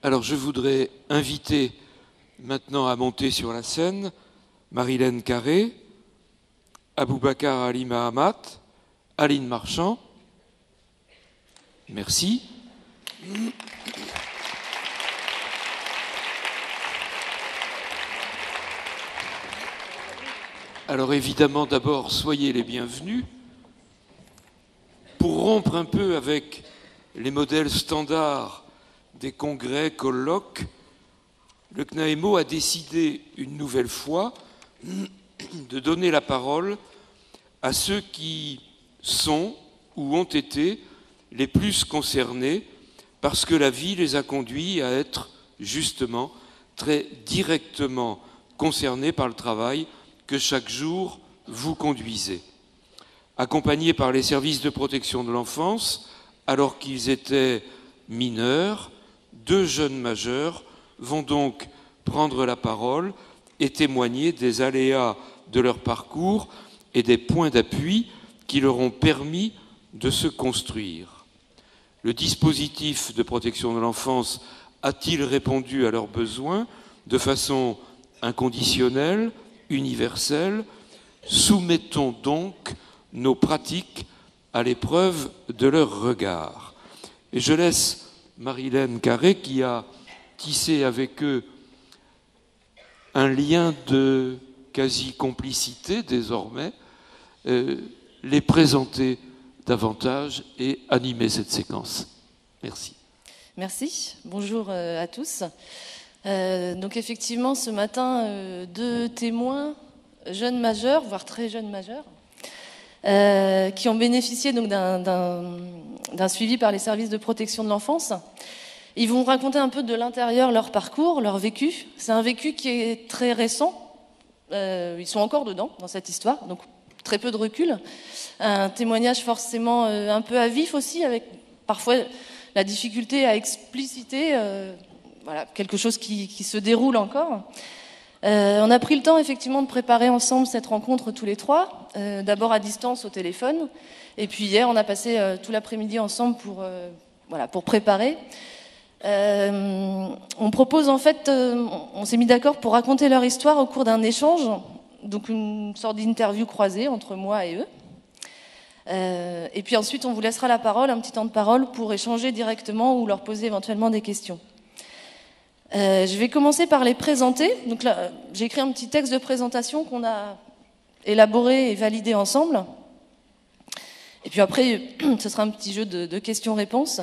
Alors je voudrais inviter maintenant à monter sur la scène Marilène Carré, Aboubacar Ali Mahamat, Aline Marchand. Merci. Alors évidemment, d'abord, soyez les bienvenus. Pour rompre un peu avec les modèles standards des congrès, colloques, le CNAEMO a décidé une nouvelle fois de donner la parole à ceux qui sont ou ont été les plus concernés parce que la vie les a conduits à être justement très directement concernés par le travail que chaque jour vous conduisez. Accompagnés par les services de protection de l'enfance, alors qu'ils étaient mineurs, 2 jeunes majeurs vont donc prendre la parole et témoigner des aléas de leur parcours et des points d'appui qui leur ont permis de se construire. Le dispositif de protection de l'enfance a-t-il répondu à leurs besoins de façon inconditionnelle, universelle? Soumettons donc nos pratiques à l'épreuve de leur regard. Et je laisse Marilène Carré, qui a tissé avec eux un lien de quasi-complicité désormais, les présenter davantage et animer cette séquence. Merci. Merci. Bonjour à tous. Donc effectivement, ce matin, 2 témoins, jeunes majeurs, voire très jeunes majeurs, qui ont bénéficié donc d'un suivi par les services de protection de l'enfance. Ils vont raconter un peu de l'intérieur leur parcours, leur vécu. C'est un vécu qui est très récent. Ils sont encore dedans, dans cette histoire, donc très peu de recul. Un témoignage forcément un peu à vif aussi, avec parfois la difficulté à expliciter voilà, quelque chose qui se déroule encore. On a pris le temps effectivement de préparer ensemble cette rencontre tous les 3, d'abord à distance au téléphone, et puis hier on a passé tout l'après-midi ensemble pour préparer. On propose en fait, on s'est mis d'accord pour raconter leur histoire au cours d'un échange, donc une sorte d'interview croisée entre moi et eux. Et puis ensuite on vous laissera la parole, un petit temps de parole pour échanger directement ou leur poser éventuellement des questions. Je vais commencer par les présenter. Donc là, j'ai écrit un petit texte de présentation qu'on a élaboré et validé ensemble. Et puis après, ce sera un petit jeu de questions-réponses.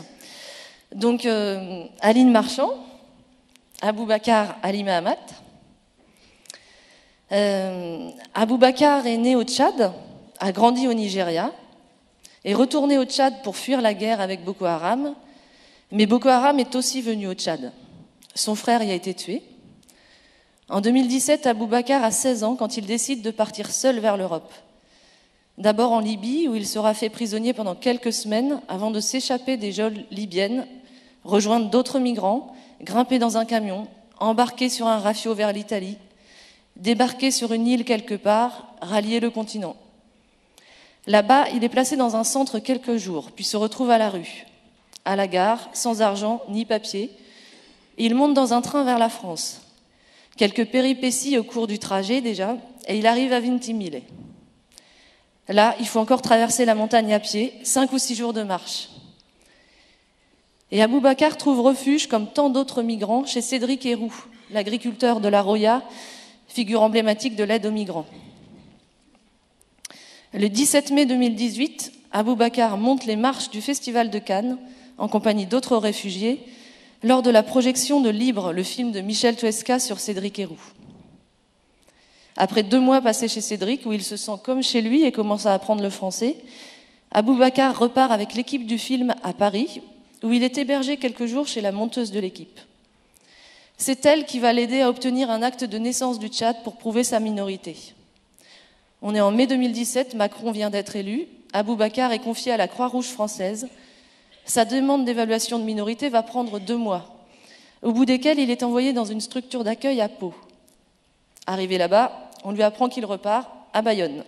Donc, Aline Marchand, Aboubacar Ali Mahamat. Aboubacar est né au Tchad, a grandi au Nigeria, est retourné au Tchad pour fuir la guerre avec Boko Haram, mais Boko Haram est aussi venu au Tchad. Son frère y a été tué. En 2017, Aboubacar a 16 ans quand il décide de partir seul vers l'Europe. D'abord en Libye, où il sera fait prisonnier pendant quelques semaines avant de s'échapper des geôles libyennes, rejoindre d'autres migrants, grimper dans un camion, embarquer sur un rafio vers l'Italie, débarquer sur une île quelque part, rallier le continent. Là-bas, il est placé dans un centre quelques jours, puis se retrouve à la rue, à la gare, sans argent ni papier. Il monte dans un train vers la France. Quelques péripéties au cours du trajet déjà, et il arrive à Vintimille. Là, il faut encore traverser la montagne à pied, 5 ou 6 jours de marche. Et Aboubacar trouve refuge, comme tant d'autres migrants, chez Cédric Héroux, l'agriculteur de la Roya, figure emblématique de l'aide aux migrants. Le 17 mai 2018, Aboubacar monte les marches du Festival de Cannes, en compagnie d'autres réfugiés, lors de la projection de Libre, le film de Michel Tuesca sur Cédric Héroux. Après 2 mois passés chez Cédric, où il se sent comme chez lui et commence à apprendre le français, Aboubacar repart avec l'équipe du film à Paris, où il est hébergé quelques jours chez la monteuse de l'équipe. C'est elle qui va l'aider à obtenir un acte de naissance du Tchad pour prouver sa minorité. On est en mai 2017, Macron vient d'être élu, Aboubacar est confié à la Croix-Rouge française. Sa demande d'évaluation de minorité va prendre 2 mois, au bout desquels il est envoyé dans une structure d'accueil à Pau. Arrivé là-bas, on lui apprend qu'il repart à Bayonne.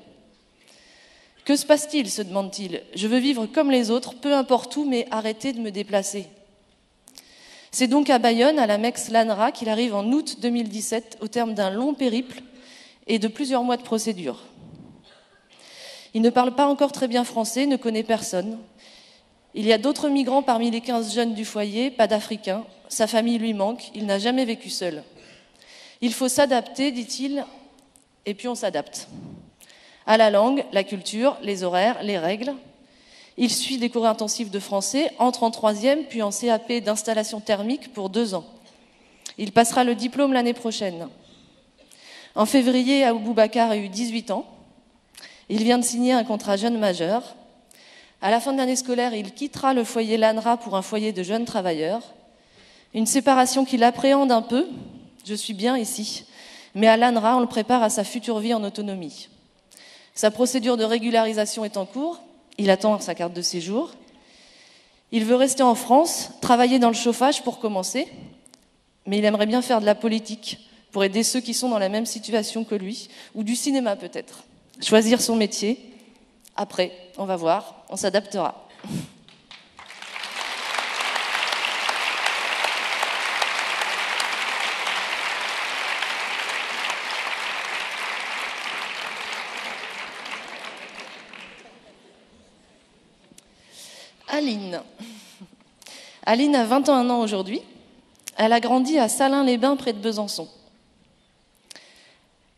Que se passe-t-il, se demande-t-il. Je veux vivre comme les autres, peu importe où, mais arrêtez de me déplacer. C'est donc à Bayonne, à la MEX LANRA, qu'il arrive en août 2017, au terme d'un long périple et de plusieurs mois de procédure. Il ne parle pas encore très bien français, ne connaît personne. Il y a d'autres migrants parmi les 15 jeunes du foyer, pas d'Africains. Sa famille lui manque, il n'a jamais vécu seul. Il faut s'adapter, dit-il, et puis on s'adapte. À la langue, la culture, les horaires, les règles. Il suit des cours intensifs de français, entre en 3e, puis en CAP d'installation thermique pour 2 ans. Il passera le diplôme l'année prochaine. En février, Aboubacar a eu 18 ans. Il vient de signer un contrat jeune majeur. À la fin de l'année scolaire, il quittera le foyer LANRA pour un foyer de jeunes travailleurs. Une séparation qu'il appréhende un peu. Je suis bien ici. Mais à l'ANRA, on le prépare à sa future vie en autonomie. Sa procédure de régularisation est en cours. Il attend sa carte de séjour. Il veut rester en France, travailler dans le chauffage pour commencer. Mais il aimerait bien faire de la politique pour aider ceux qui sont dans la même situation que lui, ou du cinéma peut-être. Choisir son métier. Après, on va voir, on s'adaptera. Aline. Aline a 21 ans aujourd'hui. Elle a grandi à Salins-les-Bains, près de Besançon.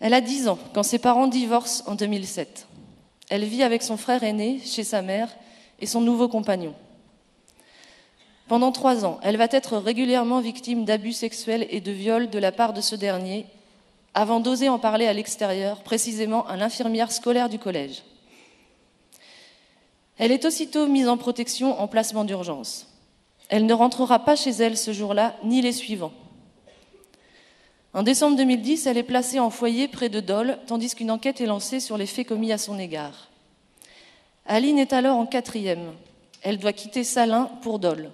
Elle a 10 ans quand ses parents divorcent en 2007. Elle vit avec son frère aîné, chez sa mère, et son nouveau compagnon. Pendant 3 ans, elle va être régulièrement victime d'abus sexuels et de viols de la part de ce dernier, avant d'oser en parler à l'extérieur, précisément à l'infirmière scolaire du collège. Elle est aussitôt mise en protection en placement d'urgence. Elle ne rentrera pas chez elle ce jour-là, ni les suivants. En décembre 2010, elle est placée en foyer près de Dole, tandis qu'une enquête est lancée sur les faits commis à son égard. Aline est alors en 4e. Elle doit quitter Salins pour Dole.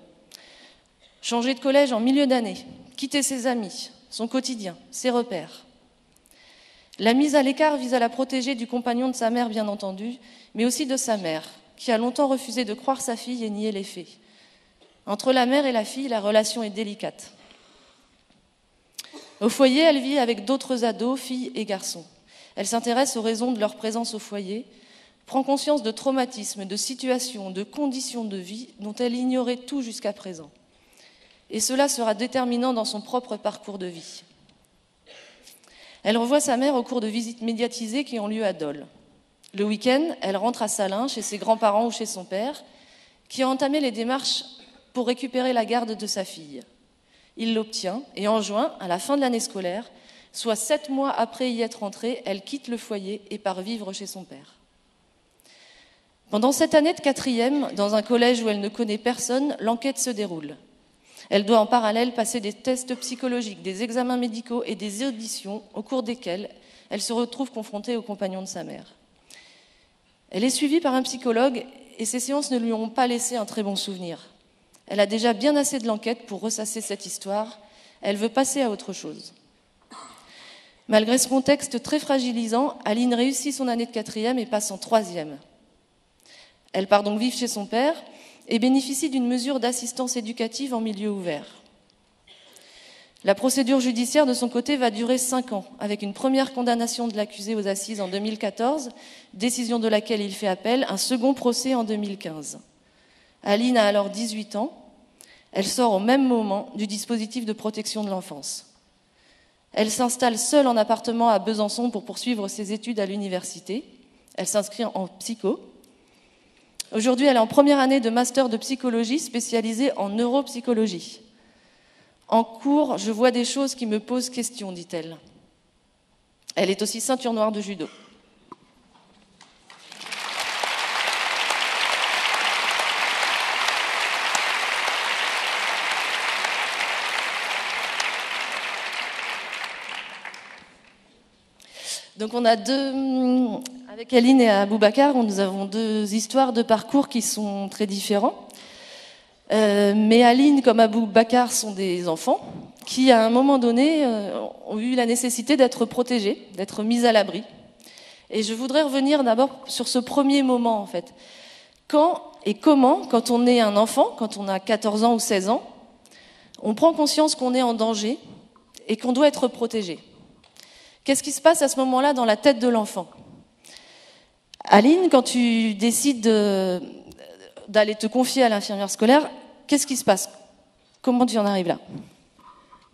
Changer de collège en milieu d'année, quitter ses amis, son quotidien, ses repères. La mise à l'écart vise à la protéger du compagnon de sa mère, bien entendu, mais aussi de sa mère, qui a longtemps refusé de croire sa fille et nier les faits. Entre la mère et la fille, la relation est délicate. Au foyer, elle vit avec d'autres ados, filles et garçons. Elle s'intéresse aux raisons de leur présence au foyer, prend conscience de traumatismes, de situations, de conditions de vie dont elle ignorait tout jusqu'à présent. Et cela sera déterminant dans son propre parcours de vie. Elle revoit sa mère au cours de visites médiatisées qui ont lieu à Dole. Le week-end, elle rentre à Salins, chez ses grands-parents ou chez son père, qui a entamé les démarches pour récupérer la garde de sa fille. Il l'obtient et en juin, à la fin de l'année scolaire, soit 7 mois après y être entrée, elle quitte le foyer et part vivre chez son père. Pendant cette année de 4e, dans un collège où elle ne connaît personne, l'enquête se déroule. Elle doit en parallèle passer des tests psychologiques, des examens médicaux et des auditions au cours desquelles elle se retrouve confrontée au compagnon de sa mère. Elle est suivie par un psychologue et ces séances ne lui ont pas laissé un très bon souvenir. Elle a déjà bien assez de l'enquête pour ressasser cette histoire. Elle veut passer à autre chose. Malgré ce contexte très fragilisant, Aline réussit son année de 4e et passe en 3e. Elle part donc vivre chez son père et bénéficie d'une mesure d'assistance éducative en milieu ouvert. La procédure judiciaire, de son côté, va durer 5 ans, avec une première condamnation de l'accusé aux assises en 2014, décision de laquelle il fait appel, un second procès en 2015. Aline a alors 18 ans. Elle sort au même moment du dispositif de protection de l'enfance. Elle s'installe seule en appartement à Besançon pour poursuivre ses études à l'université. Elle s'inscrit en psycho. Aujourd'hui, elle est en première année de master de psychologie spécialisée en neuropsychologie. En cours, je vois des choses qui me posent question, dit-elle. Elle est aussi ceinture noire de judo. Donc on a avec Aline et Aboubacar, nous avons 2 histoires de parcours qui sont très différents. Mais Aline comme Aboubacar sont des enfants qui, à un moment donné, ont eu la nécessité d'être protégés, d'être mis à l'abri. Et je voudrais revenir d'abord sur ce premier moment, en fait. Quand et comment, quand on est un enfant, quand on a 14 ans ou 16 ans, On prend conscience qu'on est en danger et qu'on doit être protégé. Qu'est-ce qui se passe à ce moment-là dans la tête de l'enfant ? Aline, quand tu décides d'aller te confier à l'infirmière scolaire, qu'est-ce qui se passe ? Comment tu en arrives là ?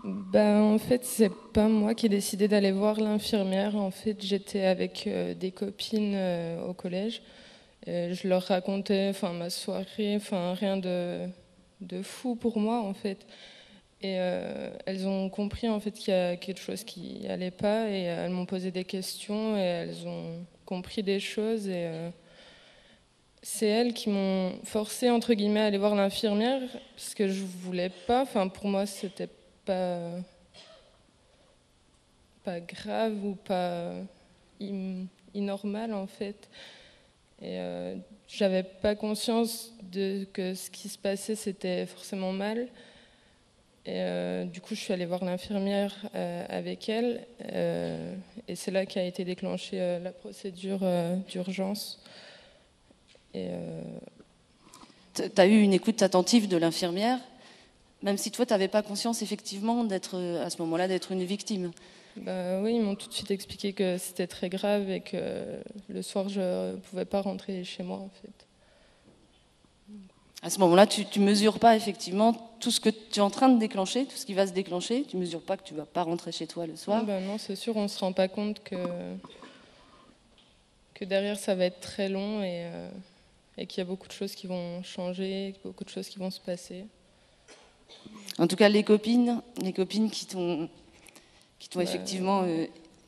En fait, c'est pas moi qui ai décidé d'aller voir l'infirmière. En fait, j'étais avec des copines au collège. Et je leur racontais ma soirée, rien de fou pour moi, en fait. Et elles ont compris, en fait, qu'il y a quelque chose qui allait pas. Et elles m'ont posé des questions et elles ont compris des choses. Et c'est elles qui m'ont forcé, entre guillemets, à aller voir l'infirmière parce que je voulais pas. Pour moi, c'était pas grave ou pas anormal, en fait. Et j'avais pas conscience que ce qui se passait, c'était forcément mal. Et du coup, je suis allée voir l'infirmière avec elle. Et c'est là qu'a été déclenchée la procédure d'urgence. Tu as eu une écoute attentive de l'infirmière, même si toi, tu n'avais pas conscience, effectivement, à ce moment-là, d'être une victime. Oui, ils m'ont tout de suite expliqué que c'était très grave et que le soir, je ne pouvais pas rentrer chez moi, en fait. À ce moment-là, tu ne mesures pas, effectivement, tout ce que tu es en train de déclencher, tout ce qui va se déclencher. Tu ne mesures pas que tu ne vas pas rentrer chez toi le soir. Non, c'est sûr, on ne se rend pas compte que derrière, ça va être très long et qu'il y a beaucoup de choses qui vont changer, beaucoup de choses qui vont se passer. En tout cas, les copines qui t'ont effectivement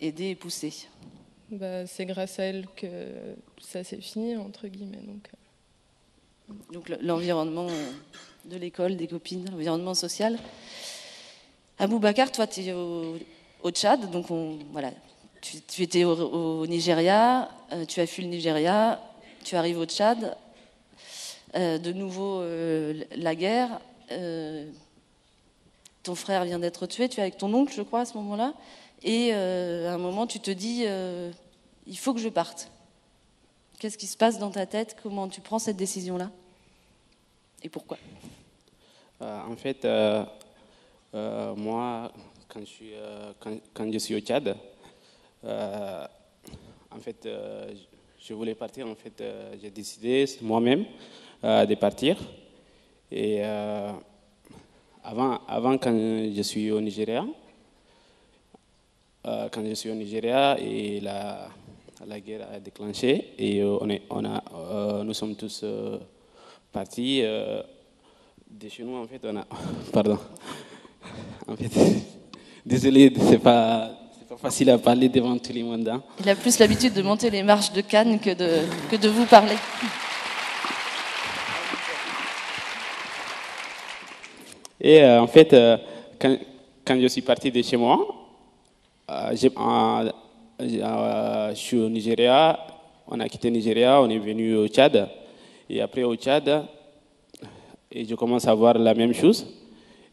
aidé et poussé. C'est grâce à elles que ça s'est fini, entre guillemets. Donc l'environnement de l'école, des copines, l'environnement social. Aboubacar, toi, tu es au Tchad, donc tu étais au Nigeria, tu as fui le Nigeria, tu arrives au Tchad, de nouveau la guerre, ton frère vient d'être tué, tu es avec ton oncle, je crois, à ce moment-là, et à un moment, tu te dis, il faut que je parte. Qu'est-ce qui se passe dans ta tête ? Comment tu prends cette décision-là ? Et pourquoi ? En fait, moi, quand je suis au Tchad, en fait, je voulais partir. En fait, j'ai décidé moi-même de partir. Et avant, quand je suis au Nigeria, et la guerre a déclenché et nous sommes tous partis de chez nous. En fait, pardon. En fait, désolé, c'est pas facile à parler devant tout le monde. Hein. Il a plus l'habitude de monter les marches de Cannes que de vous parler. Et en fait, quand je suis parti de chez moi, je suis au Nigeria, on a quitté le Nigeria, on est venu au Tchad. Et après au Tchad, et je commence à voir la même chose.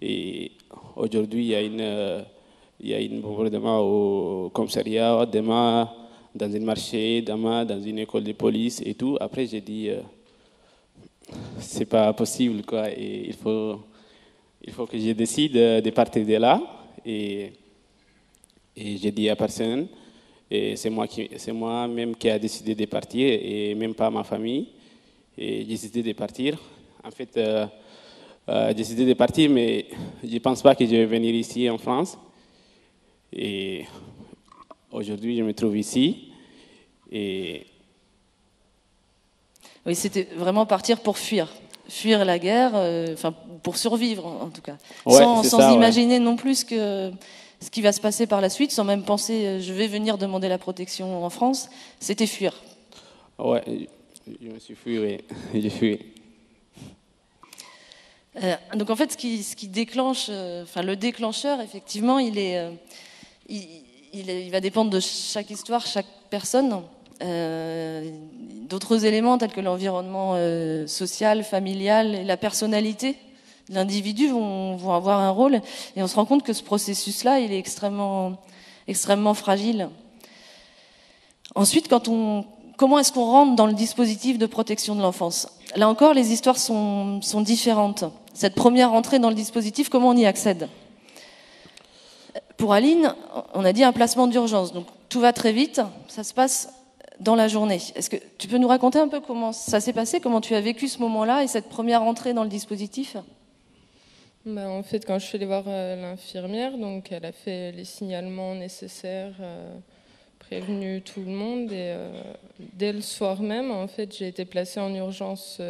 Et aujourd'hui, il y a une bombardement au commissariat, demain dans un marché, demain dans une école de police et tout. Après, j'ai dit, c'est pas possible, quoi. Et il faut que je décide de partir de là. Et j'ai dit à personne. Et c'est moi-même qui a décidé de partir, et même pas ma famille. Et j'ai décidé de partir. En fait, j'ai décidé de partir, mais je ne pense pas que je vais venir ici en France. Et aujourd'hui, je me trouve ici. Et oui, c'était vraiment partir pour fuir la guerre, pour survivre en tout cas, ouais, sans imaginer non plus ce qui va se passer par la suite, sans même penser je vais venir demander la protection en France. C'était fuir. Ouais, je me suis fui, oui, j'ai fui. Donc en fait, ce qui déclenche, le déclencheur, effectivement, il va dépendre de chaque histoire, chaque personne. D'autres éléments tels que l'environnement social, familial et la personnalité de l'individu vont avoir un rôle. Et on se rend compte que ce processus-là, il est extrêmement, extrêmement fragile. Ensuite, comment est-ce qu'on rentre dans le dispositif de protection de l'enfance ? Là encore, les histoires sont différentes. Cette première entrée dans le dispositif, comment on y accède? Pour Aline, on a dit un placement d'urgence. Donc tout va très vite, ça se passe dans la journée. Est-ce que tu peux nous raconter un peu comment ça s'est passé, comment tu as vécu ce moment-là et cette première entrée dans le dispositif? En fait, quand je suis allée voir l'infirmière, donc elle a fait les signalements nécessaires, prévenu tout le monde, et dès le soir même, en fait, j'ai été placée en urgence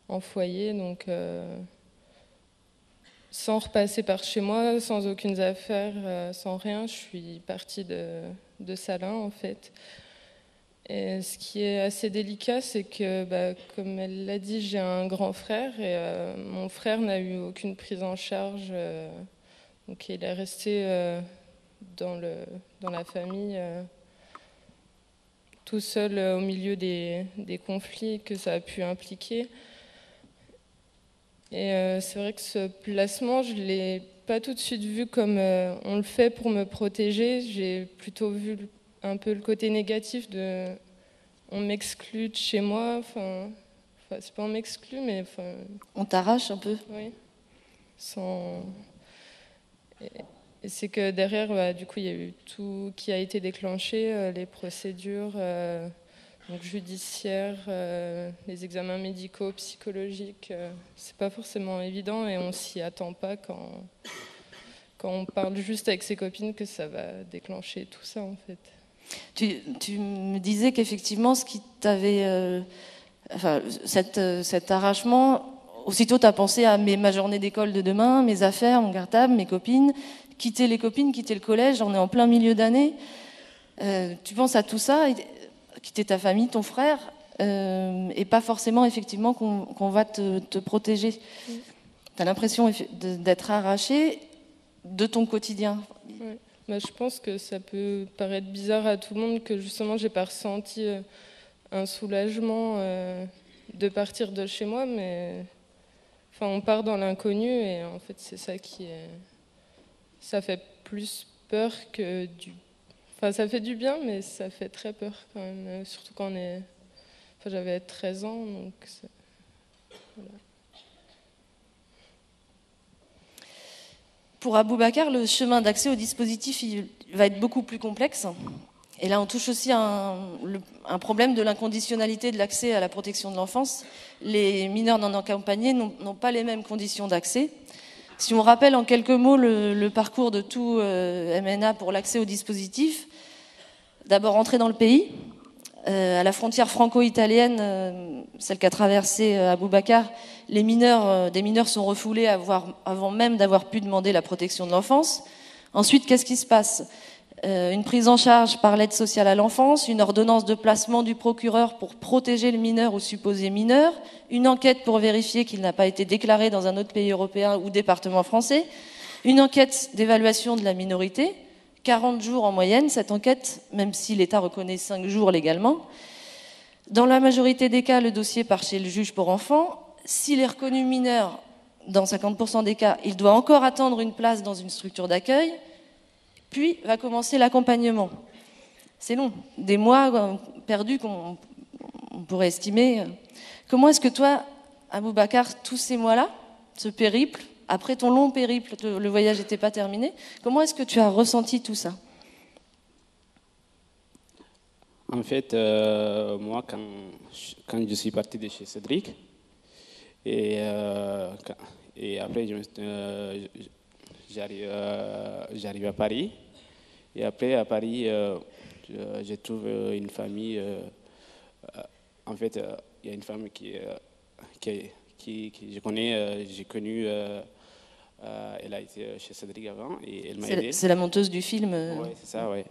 en foyer, donc sans repasser par chez moi, sans aucune affaire, sans rien. Je suis partie de Salins, en fait. Et ce qui est assez délicat, c'est que, comme elle l'a dit, j'ai un grand frère et mon frère n'a eu aucune prise en charge. Donc il est resté dans la famille tout seul au milieu des conflits que ça a pu impliquer. Et c'est vrai que ce placement, je ne l'ai pas tout de suite vu comme on le fait pour me protéger. J'ai plutôt vu un peu le côté négatif de on m'exclut de chez moi, enfin c'est pas on m'exclut, mais on t'arrache un peu. Oui. Et c'est que derrière, du coup, il y a eu tout qui a été déclenché, les procédures donc judiciaires, les examens médicaux, psychologiques. C'est pas forcément évident et on s'y attend pas quand on parle juste avec ses copines que ça va déclencher tout ça, en fait. Tu me disais qu'effectivement, ce qui t'avait, cet arrachement, aussitôt tu as pensé à ma journée d'école de demain, mes affaires, mon cartable, mes copines, quitter les copines, quitter le collège, on est en plein milieu d'année. Tu penses à tout ça, quitter ta famille, ton frère, et pas forcément effectivement qu'on va te protéger. Tu as l'impression d'être arraché de ton quotidien. Ouais. Je pense que ça peut paraître bizarre à tout le monde que justement j'ai pas ressenti un soulagement de partir de chez moi, mais on part dans l'inconnu et en fait c'est ça ça fait plus peur que ça fait du bien, mais ça fait très peur quand même, surtout quand on est. J'avais 13 ans, donc voilà. Pour Aboubacar, le chemin d'accès au dispositif il va être beaucoup plus complexe. Et là, on touche aussi un problème de l'inconditionnalité de l'accès à la protection de l'enfance. Les mineurs non accompagnés n'ont pas les mêmes conditions d'accès. Si on rappelle en quelques mots le parcours de tout MNA pour l'accès au dispositif, d'abord entrer dans le pays. À la frontière franco-italienne, celle qu'a traversée Aboubacar, des mineurs sont refoulés avant même d'avoir pu demander la protection de l'enfance. Ensuite, qu'est-ce qui se passe? Une prise en charge par l'aide sociale à l'enfance, une ordonnance de placement du procureur pour protéger le mineur ou supposé mineur, une enquête pour vérifier qu'il n'a pas été déclaré dans un autre pays européen ou département français, une enquête d'évaluation de la minorité, 40 jours en moyenne, cette enquête, même si l'État reconnaît 5 jours légalement. Dans la majorité des cas, le dossier part chez le juge pour enfants. S'il est reconnu mineur, dans 50% des cas, il doit encore attendre une place dans une structure d'accueil, puis va commencer l'accompagnement. C'est long, des mois perdus qu'on pourrait estimer. Comment est-ce que toi, Aboubacar, tous ces mois-là, ce périple, après ton long périple, le voyage n'était pas terminé, comment est-ce que tu as ressenti tout ça? En fait, moi, quand je suis parti de chez Cédric, et après, j'arrive à Paris. Et après, à Paris, je trouve une famille. En fait, il y a une femme qui je connais. J'ai connu. Elle a été chez Cédric avant et elle m'a aidé. C'est la monteuse du film. Oui, c'est ça, oui.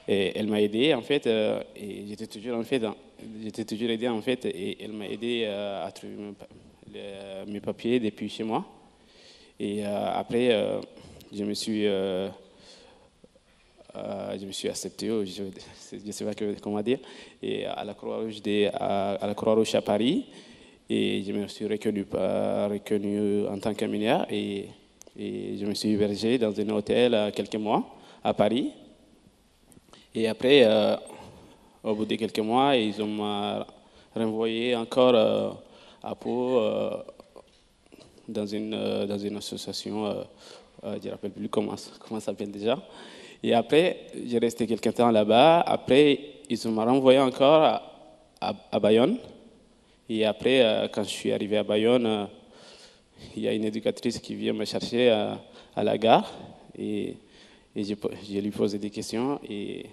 Et elle m'a aidé, en fait. Et j'étais toujours aidé, en fait. Et elle m'a aidé à trouver mes papiers depuis chez moi. Et après, je me suis accepté, je ne sais pas comment dire, et à la Croix-Rouge à Paris, et je me suis reconnu en tant que mineur, et je me suis hébergé dans un hôtel quelques mois à Paris. Et après, au bout de quelques mois, ils ont renvoyé encore à Pau, dans une association, je ne me rappelle plus comment ça s'appelle déjà. Et après, j'ai resté quelques temps là-bas. Après, ils m'ont renvoyé encore à Bayonne. Et après, quand je suis arrivé à Bayonne, il y a une éducatrice qui vient me chercher à la gare. Et je lui posé des questions. Et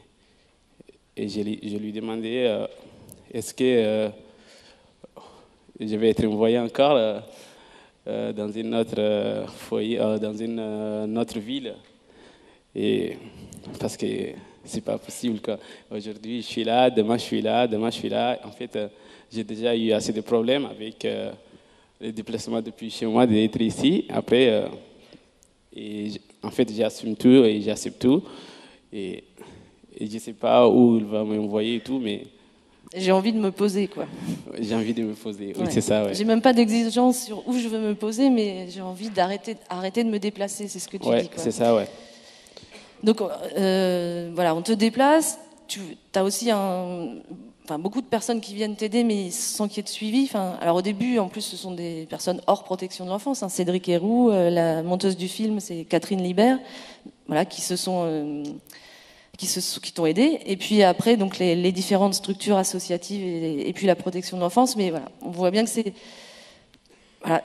je lui demandé est-ce que je vais être envoyé encore dans une autre foyer, dans une autre ville. Et parce que c'est pas possible qu'aujourd'hui je suis là, demain je suis là, demain je suis là. En fait, j'ai déjà eu assez de problèmes avec les déplacements depuis chez moi d'être ici. Après, en fait, j'assume tout et j'accepte tout. Et je sais pas où il va m'envoyer et tout, mais j'ai envie de me poser, quoi. J'ai envie de me poser, oui, Ouais. c'est ça. Ouais. J'ai même pas d'exigence sur où je veux me poser, mais j'ai envie d'arrêter de me déplacer, c'est ce que tu dis. Quoi. C'est ça, ouais. Donc voilà, on te déplace, tu as aussi beaucoup de personnes qui viennent t'aider, mais sans qu'il y ait de suivi. Alors au début, en plus, ce sont des personnes hors protection de l'enfance. Cédric Héroux, la monteuse du film, c'est Catherine Libert, voilà, qui t'ont aidé, et puis après donc les différentes structures associatives et puis la protection de l'enfance. Mais voilà, on voit bien que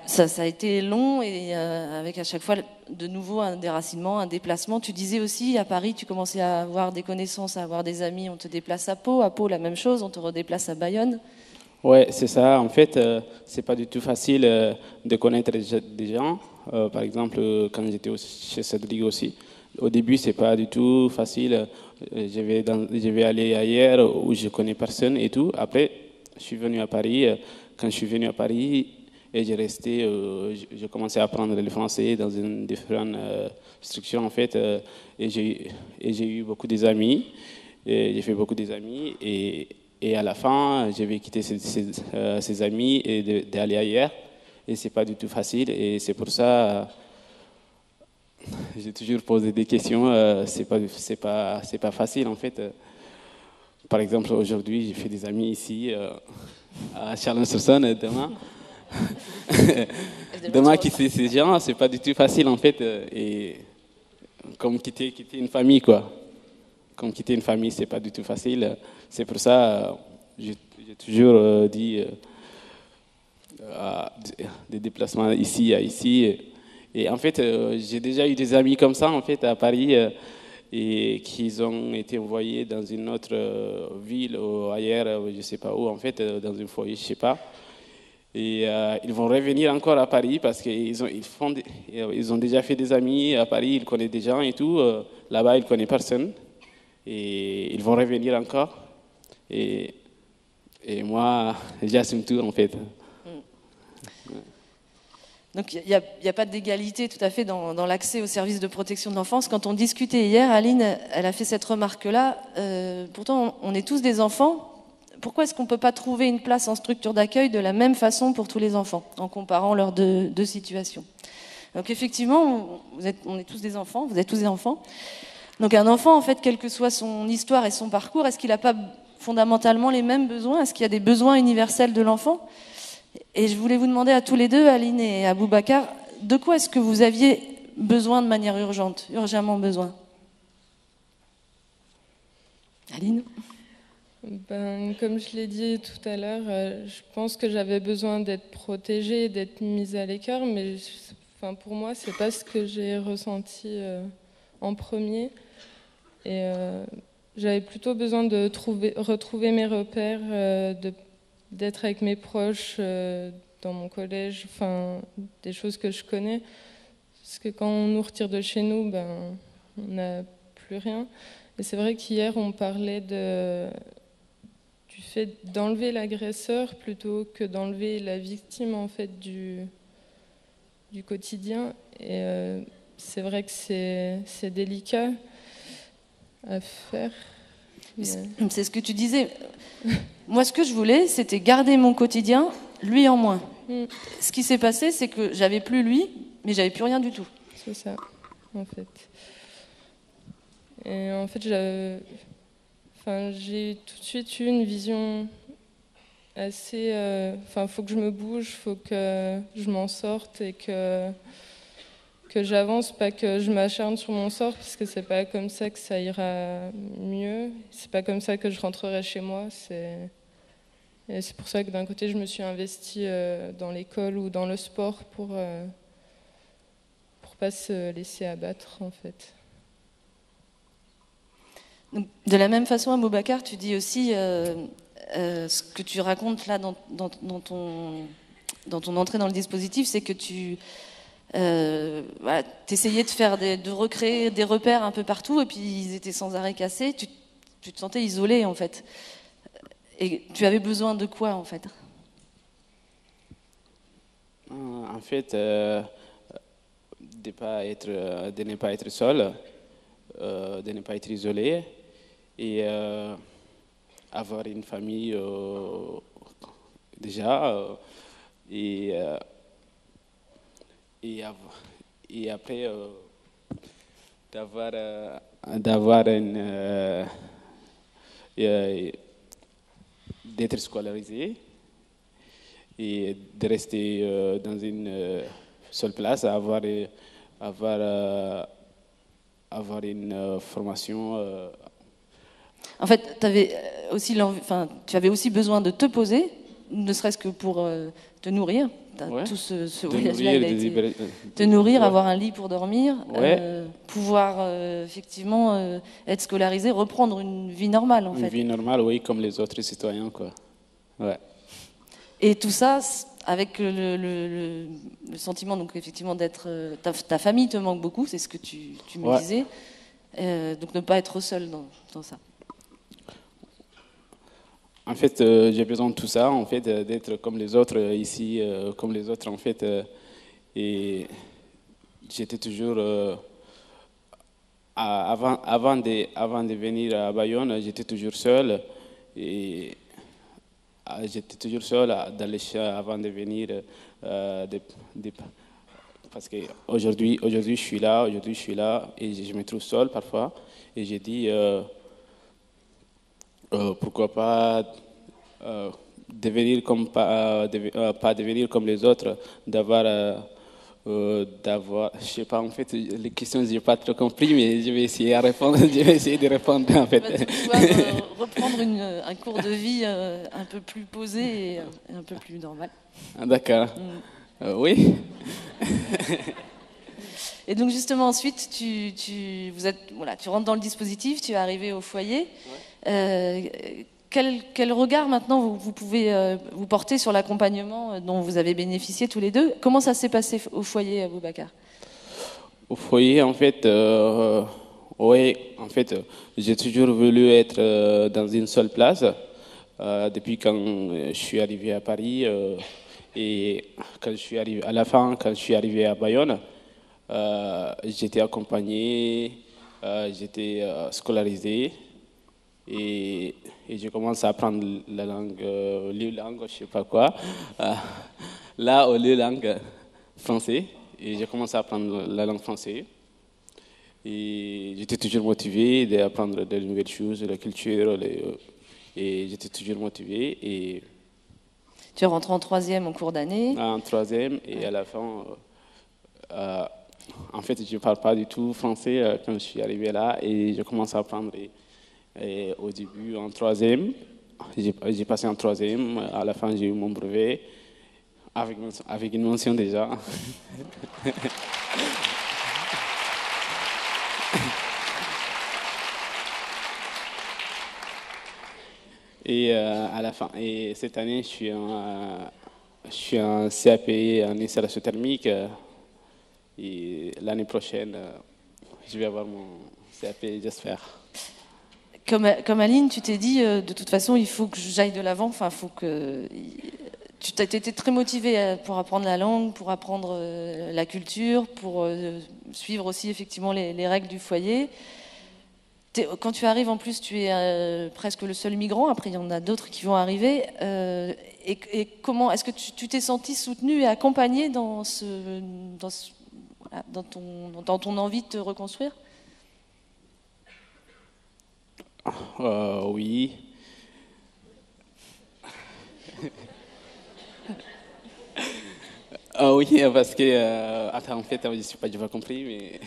ça a été long et avec à chaque fois de nouveau un déracinement, un déplacement. Tu disais aussi à Paris, tu commençais à avoir des connaissances, à avoir des amis, on te déplace à Pau la même chose, on te redéplace à Bayonne. Ouais, c'est ça. En fait, c'est pas du tout facile de connaître des gens. Par exemple, quand j'étais chez Cédric aussi. Au début, c'est pas du tout facile. Je vais aller ailleurs où je connais personne et tout. Après, je suis venu à Paris. Quand je suis venu à Paris, et j'ai resté, j'ai commencé à apprendre le français dans une différente structure en fait. Et j'ai eu beaucoup d'amis. J'ai fait beaucoup d'amis et à la fin, je vais quitter ces amis et d'aller ailleurs. Et c'est pas du tout facile. Et c'est pour ça. J'ai toujours posé des questions, c'est pas facile en fait. Par exemple, aujourd'hui, j'ai fait des amis ici à Chalon-sur-Saône. Demain, quitter ces gens, c'est pas du tout facile en fait. Et comme quitter une famille, quoi. Comme quitter une famille, c'est pas du tout facile. C'est pour ça, j'ai toujours dit des déplacements ici à ici. Et en fait, j'ai déjà eu des amis comme ça, en fait, à Paris, et qui ont été envoyés dans une autre ville ou ailleurs, je ne sais pas où, en fait, dans un foyer, je ne sais pas. Et ils vont revenir encore à Paris parce qu'ils ont déjà fait des amis à Paris, ils connaissent des gens et tout. Là-bas, ils ne connaissent personne. Et ils vont revenir encore. Et moi, j'assume tout, en fait. Donc il n'y a pas d'égalité tout à fait dans l'accès aux services de protection de l'enfance. Quand on discutait hier, Aline, elle a fait cette remarque-là. Pourtant, on est tous des enfants. Pourquoi est-ce qu'on ne peut pas trouver une place en structure d'accueil de la même façon pour tous les enfants, en comparant leurs deux situations? Donc effectivement, on est tous des enfants, vous êtes tous des enfants. Donc un enfant, en fait, quelle que soit son histoire et son parcours, est-ce qu'il n'a pas fondamentalement les mêmes besoins? Est-ce qu'il y a des besoins universels de l'enfant? Et je voulais vous demander à tous les deux, Aline et Aboubacar, de quoi est-ce que vous aviez besoin de manière urgemment besoin? Aline? Comme je l'ai dit tout à l'heure, je pense que j'avais besoin d'être protégée, d'être mise à l'écart, mais pour moi, c'est pas ce que j'ai ressenti en premier. Et j'avais plutôt besoin de retrouver mes repères, d'être avec mes proches dans mon collège, des choses que je connais. Parce que quand on nous retire de chez nous, on n'a plus rien. Et c'est vrai qu'hier, on parlait du fait d'enlever l'agresseur plutôt que d'enlever la victime en fait du quotidien. Et c'est vrai que c'est délicat à faire. C'est ce que tu disais. Moi, ce que je voulais, c'était garder mon quotidien, lui en moins. Ce qui s'est passé, c'est que j'avais plus lui, mais j'avais plus rien du tout. C'est ça, en fait. Et en fait, j'ai tout de suite eu une vision assez... Enfin, faut que je me bouge, faut que je m'en sorte et que j'avance, pas que je m'acharne sur mon sort, parce que c'est pas comme ça que ça ira mieux. C'est pas comme ça que je rentrerai chez moi. Et c'est pour ça que d'un côté, je me suis investie dans l'école ou dans le sport pour pas se laisser abattre, en fait. Donc, de la même façon, Aboubacar, tu dis aussi ce que tu racontes là dans ton entrée dans le dispositif, c'est que tu essayais de recréer des repères un peu partout, et puis ils étaient sans arrêt cassés. Tu te sentais isolé, en fait. Et tu avais besoin de quoi, en fait? En fait, de ne pas être seul, de ne pas être isolé, et avoir une famille déjà, et après d'avoir d'être scolarisé et de rester dans une seule place, avoir une formation. En fait, tu avais aussi besoin de te poser, ne serait-ce que pour te nourrir. Ouais. Tout ce voyage-là, il a été te nourrir, ouais. Avoir un lit pour dormir, Ouais. pouvoir effectivement être scolarisé, reprendre une vie normale, en fait. Une vie normale, oui, comme les autres citoyens, quoi. Ouais. Et tout ça, avec le sentiment, donc effectivement, d'être... ta famille te manque beaucoup, c'est ce que tu me disais. Donc ne pas être seul dans ça. En fait, j'ai besoin de tout ça, en fait, d'être comme les autres ici, comme les autres, en fait. Et j'étais toujours... avant de venir à Bayonne, j'étais toujours seul. Et j'étais toujours seul dans les champs avant de venir. Parce qu'aujourd'hui, je suis là, et je me trouve seul parfois. Et j'ai dit... pourquoi pas devenir pas devenir comme les autres, d'avoir, je sais pas, en fait, les questions, j'ai pas trop compris, mais je vais essayer de répondre, en fait. Tu vas pouvoir reprendre un cours de vie un peu plus posé et un peu plus normal. Ah, d'accord. Oui. Et donc justement ensuite, tu rentres dans le dispositif, tu es arrivé au foyer. Ouais. Quel regard maintenant vous pouvez vous porter sur l'accompagnement dont vous avez bénéficié tous les deux? Comment ça s'est passé au foyer, Aboubacar? Au foyer, en fait, oui, en fait, j'ai toujours voulu être dans une seule place depuis quand je suis arrivé à Paris et quand je suis arrivé à la fin, quand je suis arrivé à Bayonne. J'étais accompagné, j'étais scolarisé et j'ai commencé à apprendre la langue, les langues, je sais pas quoi. Là, au lieu langue français, et j'ai commencé à apprendre la langue française. Et j'étais toujours motivé d'apprendre de nouvelles choses, la culture, et j'étais toujours motivé. Et tu rentres en troisième en cours d'année. En troisième, et à la fin. En fait, je ne parle pas du tout français quand je suis arrivé là et je commence à apprendre. Et au début, en troisième, j'ai passé en troisième. À la fin, j'ai eu mon brevet avec une mention déjà. Et à la fin, et cette année, je suis en CAP en installation thermique. Et l'année prochaine, je vais avoir mon CAP, j'espère. Comme Aline, tu t'es dit, de toute façon, il faut que j'aille de l'avant. Enfin, tu t'as été très motivée pour apprendre la langue, pour apprendre la culture, pour suivre aussi effectivement les règles du foyer. Quand tu arrives, en plus, tu es presque le seul migrant. Après, il y en a d'autres qui vont arriver. Et comment est-ce que tu t'es sentie soutenue et accompagnée dans ton envie de te reconstruire? Oui. Ah oui, parce que... attends, en fait, je ne sais pas, j'ai pas compris, mais...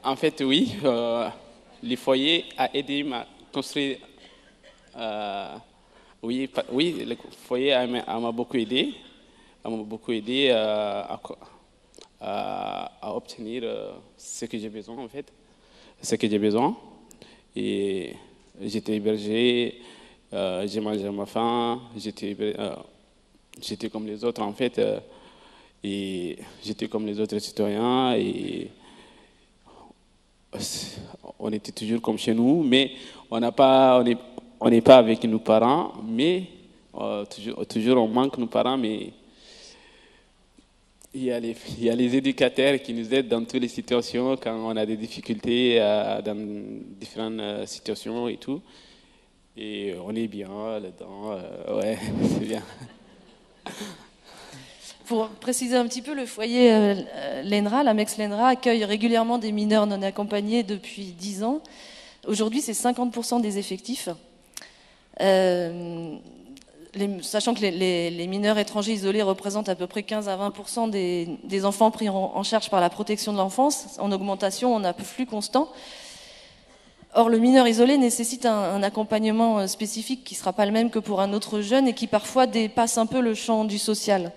En fait, oui, le foyer a aidé à construire... oui, le foyer m'a beaucoup aidé. M'a beaucoup aidé à obtenir ce que j'ai besoin, en fait. Ce que j'ai besoin. Et j'étais hébergé, j'ai mangé à ma faim, j'étais comme les autres, en fait. Et j'étais comme les autres citoyens. Et on était toujours comme chez nous, mais on n'est pas avec nos parents, mais toujours on manque nos parents, mais il y a les éducateurs qui nous aident dans toutes les situations, quand on a des difficultés dans différentes situations et tout. Et on est bien là-dedans, ouais, c'est bien. Pour préciser un petit peu, le foyer l'ENRA, l'AMEX l'ENRA, accueille régulièrement des mineurs non accompagnés depuis 10 ans. Aujourd'hui, c'est 50% des effectifs. Sachant que les mineurs étrangers isolés représentent à peu près 15 à 20% des enfants pris en charge par la protection de l'enfance, en augmentation, en afflux constant. Or, le mineur isolé nécessite un accompagnement spécifique qui ne sera pas le même que pour un autre jeune et qui parfois dépasse un peu le champ du social.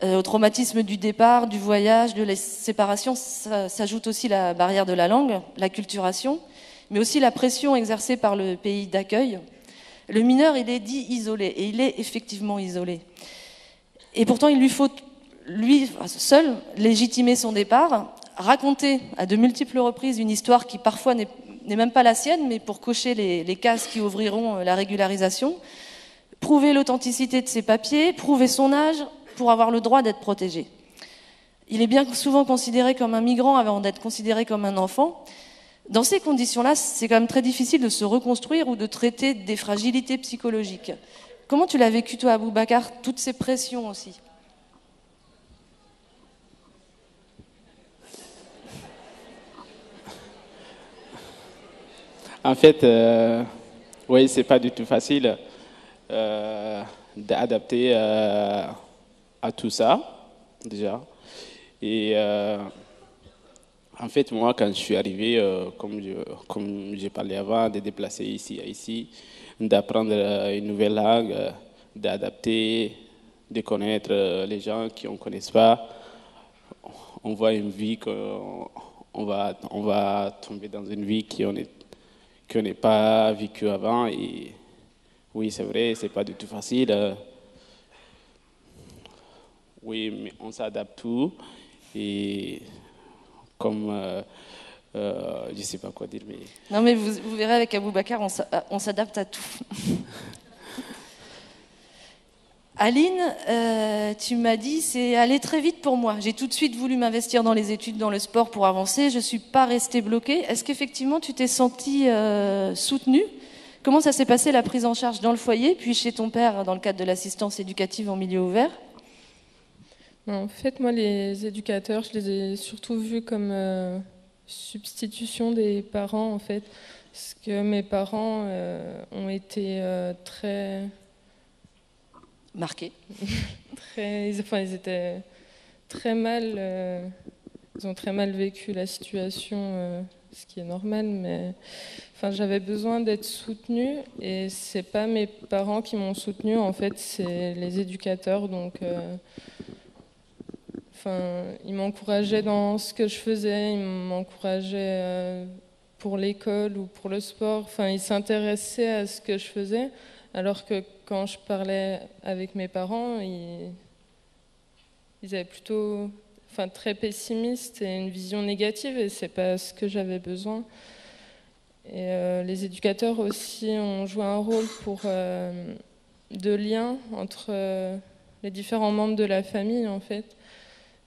Au traumatisme du départ, du voyage, de la séparation, s'ajoute aussi la barrière de la langue, l'acculturation, mais aussi la pression exercée par le pays d'accueil. Le mineur, il est dit isolé, et il est effectivement isolé. Et pourtant, il lui faut, lui, seul, légitimer son départ, raconter à de multiples reprises une histoire qui parfois n'est même pas la sienne, mais pour cocher les cases qui ouvriront la régularisation, prouver l'authenticité de ses papiers, prouver son âge, pour avoir le droit d'être protégé. Il est bien souvent considéré comme un migrant avant d'être considéré comme un enfant. Dans ces conditions-là, c'est quand même très difficile de se reconstruire ou de traiter des fragilités psychologiques. Comment tu l'as vécu, toi, Aboubacar, toutes ces pressions aussi? En fait, oui, c'est pas du tout facile d'adapter à tout ça, déjà. Et en fait, moi, quand je suis arrivé, comme j'ai parlé avant, de déplacer ici à ici, d'apprendre une nouvelle langue, d'adapter, de connaître les gens qui ne connaissent pas, on voit une vie on va tomber dans une vie qu'on n'est pas vécue avant. Et oui, c'est vrai, c'est pas du tout facile. Oui, mais on s'adapte tout. Et comme, je ne sais pas quoi dire, mais... Non, mais vous verrez, avec Aboubacar, on s'adapte à tout. Aline, tu m'as dit, c'est allé très vite pour moi. J'ai tout de suite voulu m'investir dans les études, dans le sport pour avancer. Je ne suis pas restée bloquée. Est-ce qu'effectivement, tu t'es sentie soutenue? Comment ça s'est passé, la prise en charge dans le foyer, puis chez ton père, dans le cadre de l'assistance éducative en milieu ouvert? En fait, moi, les éducateurs, je les ai surtout vus comme substitution des parents, en fait. Parce que mes parents ont été très... marqués. Ils étaient très mal... ils ont très mal vécu la situation, ce qui est normal, mais... j'avais besoin d'être soutenue, et c'est pas mes parents qui m'ont soutenue, en fait, c'est les éducateurs, donc... ils m'encourageaient dans ce que je faisais, ils m'encourageaient pour l'école ou pour le sport. Ils s'intéressaient à ce que je faisais, alors que quand je parlais avec mes parents, ils étaient plutôt très pessimistes et une vision négative, et c'est pas ce que j'avais besoin. Et les éducateurs aussi ont joué un rôle de lien entre les différents membres de la famille, en fait.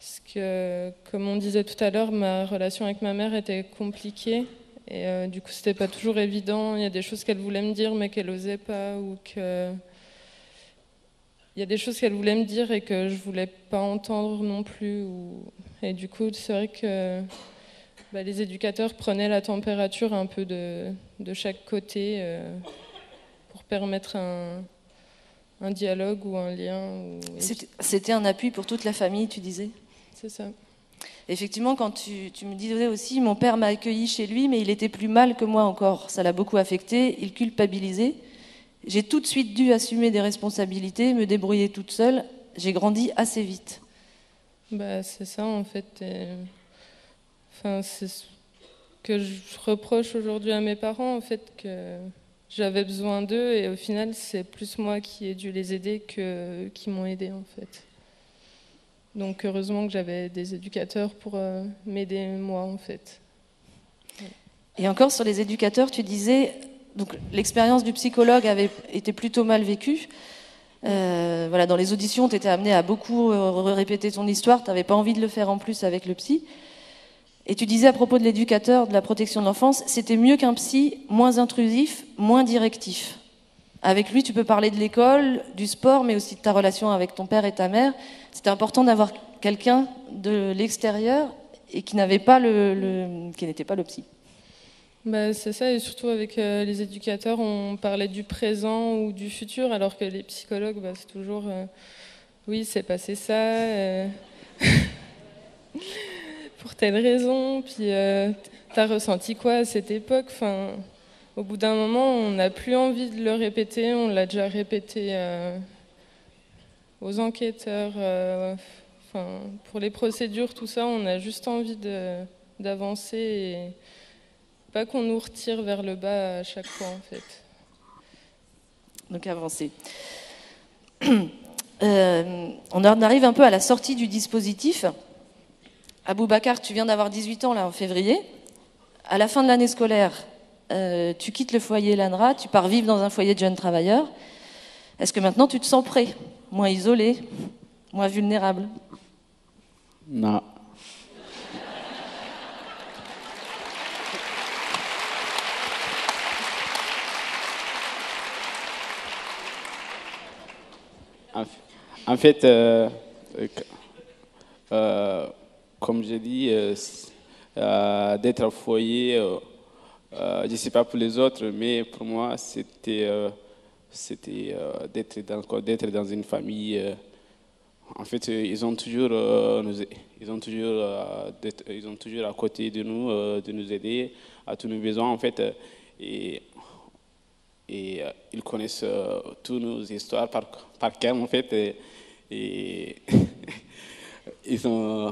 Parce que, comme on disait tout à l'heure, ma relation avec ma mère était compliquée. Et du coup, c'était pas toujours évident. Il y a des choses qu'elle voulait me dire, mais qu'elle osait pas. Il y a des choses qu'elle voulait me dire et que je voulais pas entendre non plus. Et du coup, c'est vrai que les éducateurs prenaient la température un peu de chaque côté pour permettre un dialogue ou un lien. C'était un appui pour toute la famille, tu disais? C'est ça. Effectivement, quand tu me disais aussi, mon père m'a accueilli chez lui, mais il était plus mal que moi encore. Ça l'a beaucoup affecté, il culpabilisait. J'ai tout de suite dû assumer des responsabilités, me débrouiller toute seule. J'ai grandi assez vite. Bah, c'est ça, en fait. Enfin, c'est ce que je reproche aujourd'hui à mes parents, en fait, que j'avais besoin d'eux, et au final, c'est plus moi qui ai dû les aider que qui m'ont aidé, en fait. Donc, heureusement que j'avais des éducateurs pour m'aider, moi, en fait. Et encore sur les éducateurs, tu disais, donc l'expérience du psychologue avait été plutôt mal vécue. Voilà, dans les auditions, tu étais amené à beaucoup répéter ton histoire, tu n'avais pas envie de le faire en plus avec le psy. Et tu disais à propos de l'éducateur de la protection de l'enfance, c'était mieux qu'un psy, moins intrusif, moins directif. Avec lui, tu peux parler de l'école, du sport, mais aussi de ta relation avec ton père et ta mère. C'était important d'avoir quelqu'un de l'extérieur et qui n'avait pas qui n'était pas le psy. Bah, c'est ça, et surtout avec les éducateurs, on parlait du présent ou du futur, alors que les psychologues, bah, c'est toujours oui, c'est passé ça, pour telle raison, puis t'as ressenti quoi à cette époque? Enfin, au bout d'un moment, on n'a plus envie de le répéter, on l'a déjà répété aux enquêteurs, enfin, pour les procédures, tout ça, on a juste envie d'avancer et pas qu'on nous retire vers le bas à chaque fois, en fait. Donc avancer. On arrive un peu à la sortie du dispositif. Aboubacar, tu viens d'avoir 18 ans là en février. À la fin de l'année scolaire, tu quittes le foyer l'ANRA, tu pars vivre dans un foyer de jeunes travailleurs. Est-ce que maintenant tu te sens prêt, moins isolé, moins vulnérable? Non. En fait, comme j'ai dit, d'être au foyer, je ne sais pas pour les autres, mais pour moi, c'était d'être dans une famille. En fait, ils ont toujours à côté de nous, de nous aider à tous nos besoins, en fait. Et ils connaissent toutes nos histoires par cœur, en fait. Et ils ont...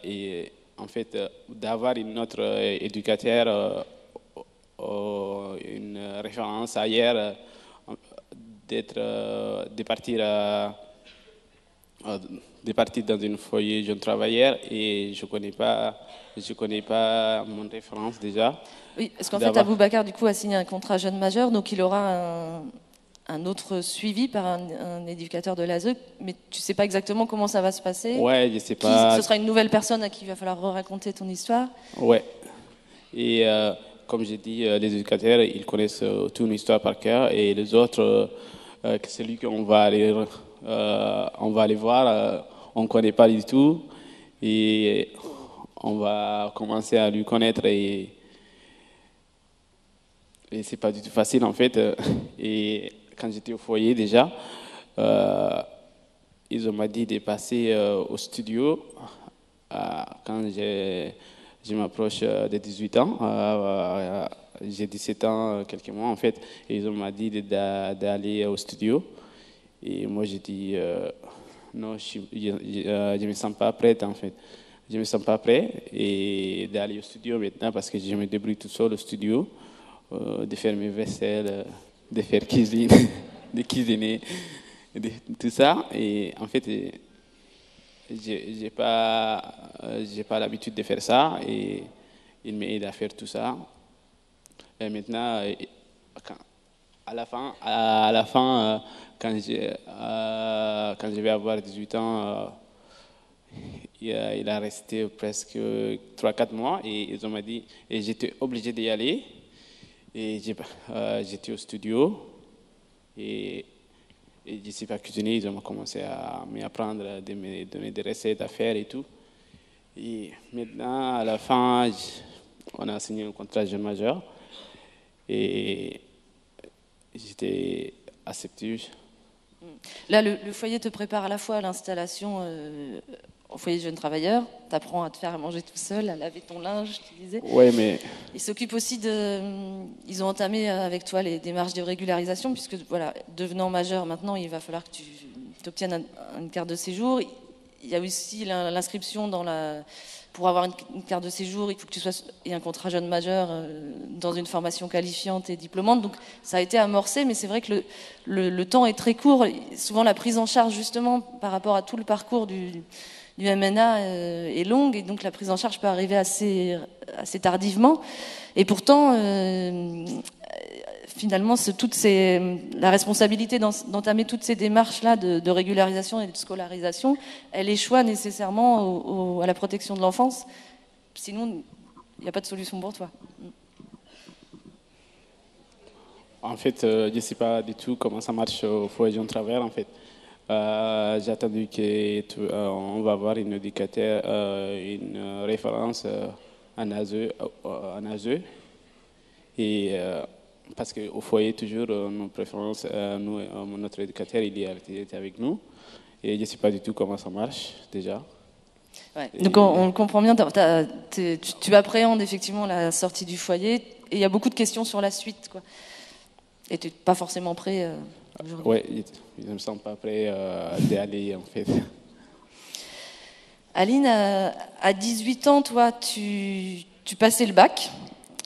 et en fait, d'avoir une autre éducateur, une référence ailleurs, de partir dans un foyer jeune travailleur, et je connais pas mon référence déjà. Oui, parce qu'en fait, Aboubacar, du coup, a signé un contrat jeune majeur, donc il aura un autre suivi par un éducateur de l'ASE, mais tu ne sais pas exactement comment ça va se passer. Ouais, je sais pas. Ce sera une nouvelle personne à qui il va falloir raconter ton histoire. Ouais. Et comme j'ai dit, les éducateurs, ils connaissent toute une histoire par cœur, et les autres, celui qu'on va aller voir, on ne connaît pas du tout, et on va commencer à lui connaître, et c'est pas du tout facile, en fait. Et quand j'étais au foyer déjà, ils m'ont dit de passer au studio quand je m'approche de 18 ans. J'ai 17 ans, quelques mois, en fait, et ils m'ont dit d'aller au studio. Et moi, j'ai dit non, je ne me sens pas prête, en fait. Je ne me sens pas prêt et d'aller au studio maintenant, parce que je me débrouille tout seul au studio, de faire mes vaisselles, de faire cuisine, de cuisiner, tout ça. Et en fait, j'ai pas l'habitude de faire ça, et il m'aide à faire tout ça. Et maintenant, à la fin, quand je vais avoir 18 ans, il a resté presque 3-4 mois, et ils m'ont dit, et j'étais obligé d'y aller, et j'étais au studio, et je ne sais pas cuisiner. Ils ont commencé à m'apprendre, à me donner des recettes à faire et tout. Et maintenant, à la fin, on a signé un contrat jeune majeur, et j'étais accepté. Là, le foyer te prépare à la fois à l'installation au foyer de jeunes travailleurs. Tu apprends à te faire manger tout seul, à laver ton linge, tu disais. Oui, mais... Ils s'occupent aussi de... Ils ont entamé avec toi les démarches de régularisation, puisque, voilà, devenant majeur maintenant, il va falloir que tu obtiennes une carte de séjour. Il y a aussi l'inscription dans la... Pour avoir une carte de séjour, il faut que tu sois et un contrat jeune majeur dans une formation qualifiante et diplômante. Donc ça a été amorcé, mais c'est vrai que le temps est très court. Souvent la prise en charge, justement, par rapport à tout le parcours du MNA est longue, et donc la prise en charge peut arriver assez tardivement. Et pourtant, finalement, la responsabilité d'entamer toutes ces démarches-là de régularisation et de scolarisation, elle échoue nécessairement à la protection de l'enfance. Sinon, il n'y a pas de solution pour toi. En fait, je ne sais pas du tout comment ça marche au foyer Jean Travers, en fait. J'ai attendu qu'on va avoir une éducateur, une référence en ASE. Et parce qu'au foyer, toujours, nos préférences, notre éducateur, il est avec nous. Et je ne sais pas du tout comment ça marche, déjà. Ouais. Donc on le comprend bien, tu appréhendes effectivement la sortie du foyer, et il y a beaucoup de questions sur la suite, quoi. Et tu n'es pas forcément prêt aujourd'hui. Oui, je ne me sens pas prêt d'y aller, en fait. Aline, à 18 ans, toi, tu passais le bac.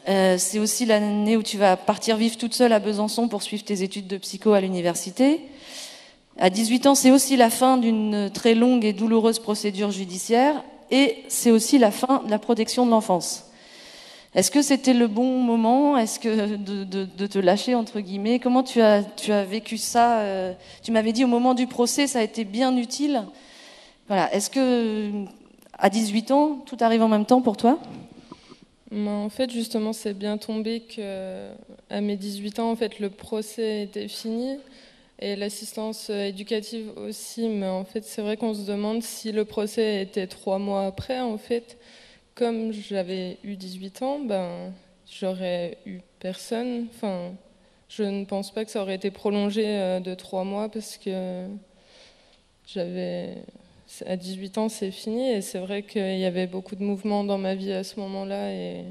C'est aussi l'année où tu vas partir vivre toute seule à Besançon pour suivre tes études de psycho à l'université. À 18 ans, c'est aussi la fin d'une très longue et douloureuse procédure judiciaire, et c'est aussi la fin de la protection de l'enfance. Est-ce que c'était le bon moment? Est-ce que de te lâcher, entre guillemets? Comment tu as vécu ça? Tu m'avais dit au moment du procès, ça a été bien utile. Voilà. Est-ce que à 18 ans, tout arrive en même temps pour toi? En fait, justement, c'est bien tombé qu'à mes 18 ans, en fait, le procès était fini et l'assistance éducative aussi. Mais en fait, c'est vrai qu'on se demande si le procès était 3 mois après. En fait, comme j'avais eu 18 ans, j'aurais eu personne. Enfin, je ne pense pas que ça aurait été prolongé de 3 mois parce que à 18 ans, c'est fini, et c'est vrai qu'il y avait beaucoup de mouvements dans ma vie à ce moment-là, et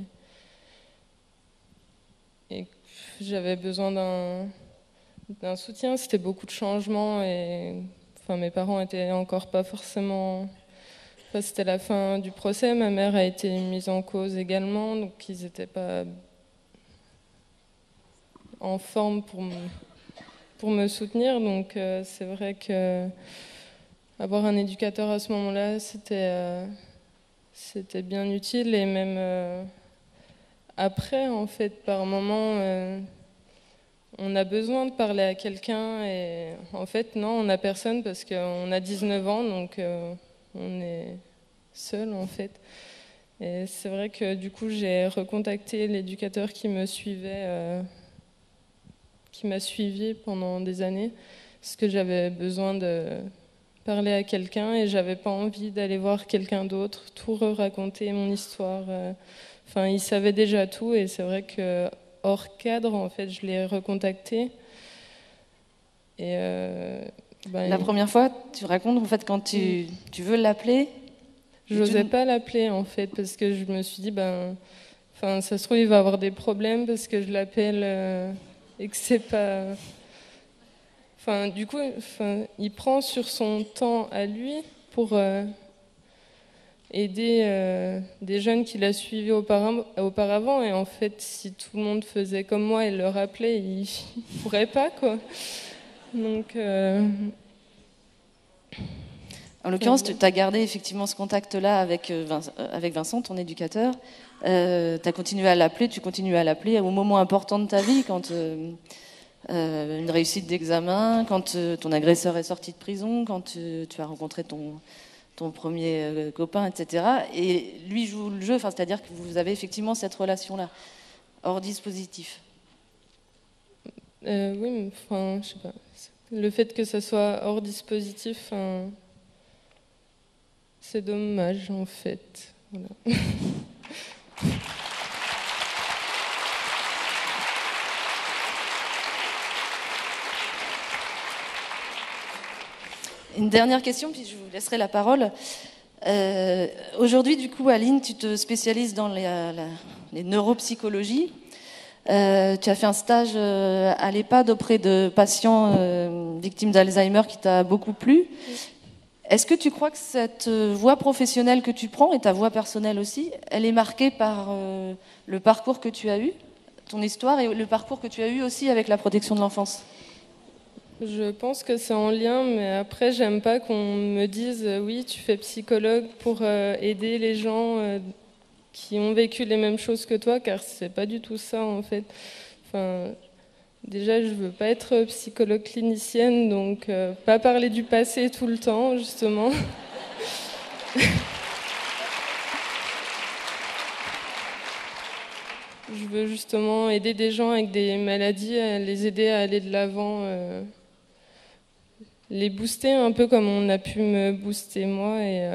j'avais besoin d'un soutien. C'était beaucoup de changements, et enfin, mes parents étaient encore pas forcément... Enfin, c'était la fin du procès, ma mère a été mise en cause également, donc ils n'étaient pas en forme pour me soutenir, donc c'est vrai que avoir un éducateur à ce moment-là, c'était bien utile. Et même après, en fait, par moment, on a besoin de parler à quelqu'un. Et en fait, non, on n'a personne parce qu'on a 19 ans, donc on est seul, en fait. Et c'est vrai que du coup, j'ai recontacté l'éducateur qui me suivait, qui m'a suivi pendant des années, parce que j'avais besoin de parler à quelqu'un et j'avais pas envie d'aller voir quelqu'un d'autre, tout raconter mon histoire. Enfin, il savait déjà tout, et c'est vrai que hors cadre, en fait, je l'ai recontacté. Et la première fois, tu racontes, en fait, quand tu veux l'appeler. J'osais pas l'appeler, en fait, parce que je me suis dit, enfin, ça se trouve, il va avoir des problèmes parce que je l'appelle et que c'est pas. Enfin, du coup, il prend sur son temps à lui pour aider des jeunes qu'il a suivis auparavant. Et en fait, si tout le monde faisait comme moi et le rappelait, il ne pourrait pas, quoi. Donc, en l'occurrence, tu as gardé effectivement ce contact-là avec Vincent, ton éducateur. Tu as continué à l'appeler, tu continues à l'appeler au moment important de ta vie, quand une réussite d'examen, quand ton agresseur est sorti de prison, quand tu as rencontré ton premier copain, etc. Et lui joue le jeu, c'est-à-dire que vous avez effectivement cette relation-là, hors dispositif. Oui, mais enfin, je sais pas. Le fait que ça soit hors dispositif, c'est dommage, en fait. Voilà. dernière question, puis je vous laisserai la parole. Aujourd'hui, du coup, Aline, tu te spécialises dans les neuropsychologies. Tu as fait un stage à l'EHPAD auprès de patients victimes d'Alzheimer qui t'a beaucoup plu. Est-ce que tu crois que cette voie professionnelle que tu prends, et ta voie personnelle aussi, elle est marquée par le parcours que tu as eu, ton histoire, et le parcours que tu as eu aussi avec la protection de l'enfance? Je pense que c'est en lien, mais après, j'aime pas qu'on me dise oui, tu fais psychologue pour aider les gens qui ont vécu les mêmes choses que toi, car c'est pas du tout ça en fait. Enfin, déjà, je veux pas être psychologue clinicienne, donc pas parler du passé tout le temps, justement. Je veux justement aider des gens avec des maladies, les aider à aller de l'avant, les booster un peu comme on a pu me booster moi. Et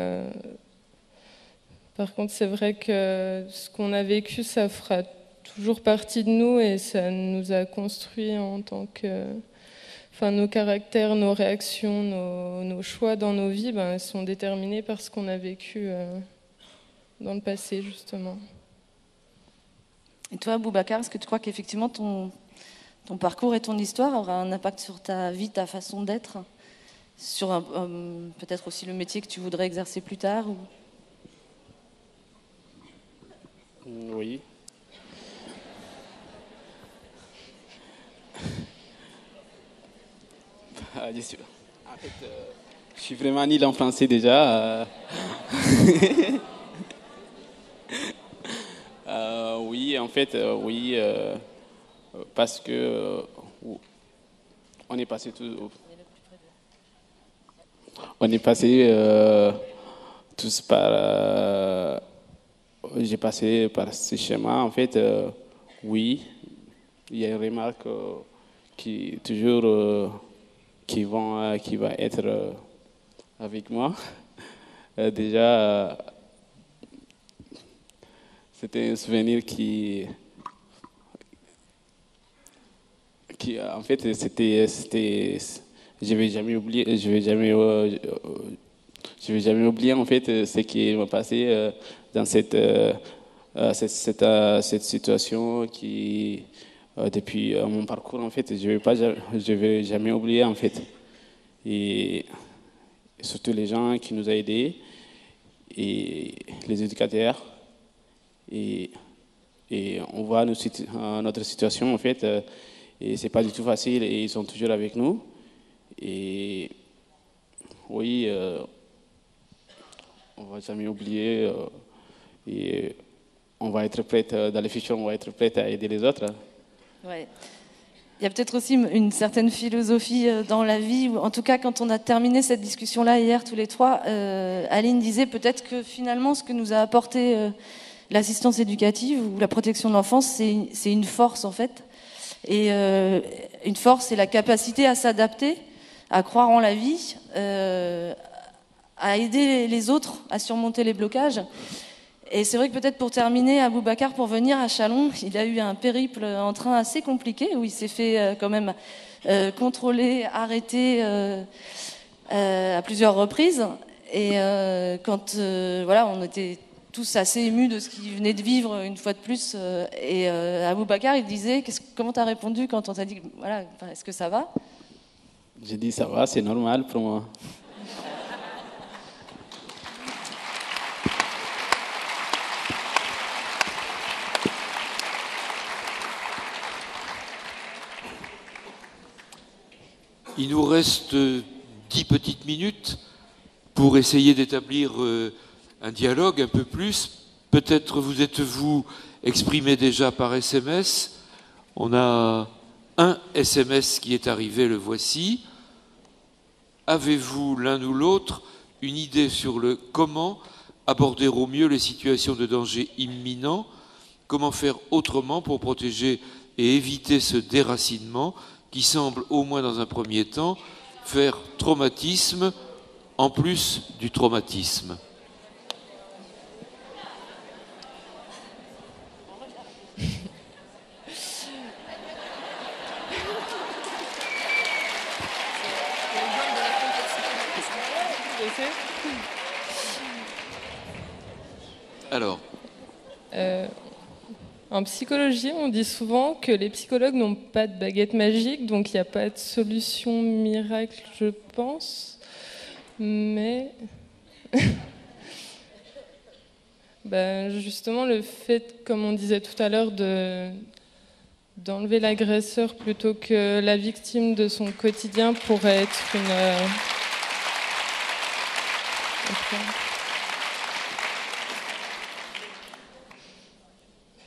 par contre, c'est vrai que ce qu'on a vécu, ça fera toujours partie de nous et ça nous a construit en tant que... Enfin, nos caractères, nos réactions, nos choix dans nos vies, sont déterminés par ce qu'on a vécu dans le passé, justement. Et toi, Boubacar, est-ce que tu crois qu'effectivement ton parcours et ton histoire aura un impact sur ta vie, ta façon d'être, sur peut-être aussi le métier que tu voudrais exercer plus tard ou... Oui. En fait, je suis vraiment nul en français déjà. Oui, en fait, oui, parce que on est passé tous par. J'ai passé par ce schéma. En fait, oui, il y a une remarque qui toujours qui va être avec moi. Déjà. C'était un souvenir qui en fait, je vais jamais oublier en fait ce qui m'a passé dans cette situation qui depuis mon parcours en fait, je vais jamais oublier en fait. Et surtout les gens qui nous ont aidés et les éducateurs. Et on voit notre situation en fait, et c'est pas du tout facile et ils sont toujours avec nous. Et oui, on va jamais oublier et on va être prête dans le futur, on va être prête à aider les autres. Ouais. Il y a peut-être aussi une certaine philosophie dans la vie, ou en tout cas quand on a terminé cette discussion-là hier tous les trois, Aline disait peut-être que finalement ce que nous a apporté l'assistance éducative ou la protection de l'enfance, c'est une force en fait. Et une force, c'est la capacité à s'adapter, à croire en la vie, à aider les autres à surmonter les blocages. Et c'est vrai que peut-être pour terminer, Aboubacar, pour venir à Châlons, il a eu un périple en train assez compliqué, où il s'est fait quand même contrôler, arrêter à plusieurs reprises. Et quand voilà, on était tous assez émus de ce qu'il venait de vivre une fois de plus. Et Aboubacar, il disait, comment tu as répondu quand on t'a dit, voilà, est-ce que ça va? J'ai dit, ça va, c'est normal pour moi. Il nous reste 10 petites minutes pour essayer d'établir un dialogue un peu plus. Peut-être vous êtes-vous exprimé déjà par SMS. On a un SMS qui est arrivé, le voici. Avez-vous l'un ou l'autre une idée sur le comment aborder au mieux les situations de danger imminent? Comment faire autrement pour protéger et éviter ce déracinement qui semble, au moins dans un premier temps, faire traumatisme en plus du traumatisme? je sais. Alors, En psychologie, on dit souvent que les psychologues n'ont pas de baguette magique, donc il n'y a pas de solution miracle, je pense. Mais justement, le fait, comme on disait tout à l'heure, d'enlever l'agresseur plutôt que la victime de son quotidien pourrait être une...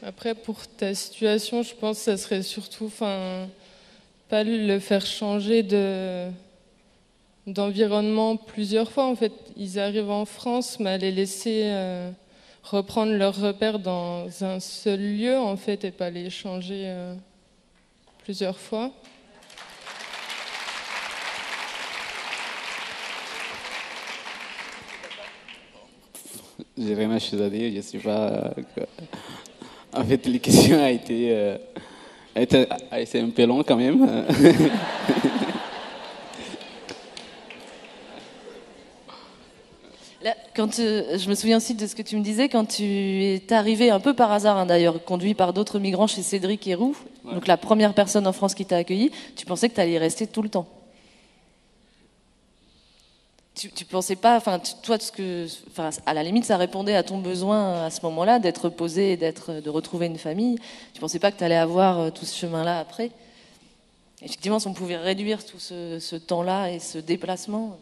Après, pour ta situation, je pense que ça serait surtout, pas le faire changer d'environnement plusieurs fois. En fait, ils arrivent en France, mais à les laisser reprendre leurs repères dans un seul lieu, en fait, et pas les changer plusieurs fois. J'ai rien à chose à dire, je sais pas. En fait, les questions a été un peu long quand même. Là, je me souviens aussi de ce que tu me disais quand tu es arrivé un peu par hasard, hein, d'ailleurs, conduit par d'autres migrants chez Cédric Héroux, ouais. Donc la première personne en France qui t'a accueilli, tu pensais que tu allais y rester tout le temps. Tu pensais pas, toi, à la limite, ça répondait à ton besoin à ce moment-là d'être posé et de retrouver une famille. Tu pensais pas que tu allais avoir tout ce chemin-là après. Effectivement, si on pouvait réduire tout ce temps-là et ce déplacement.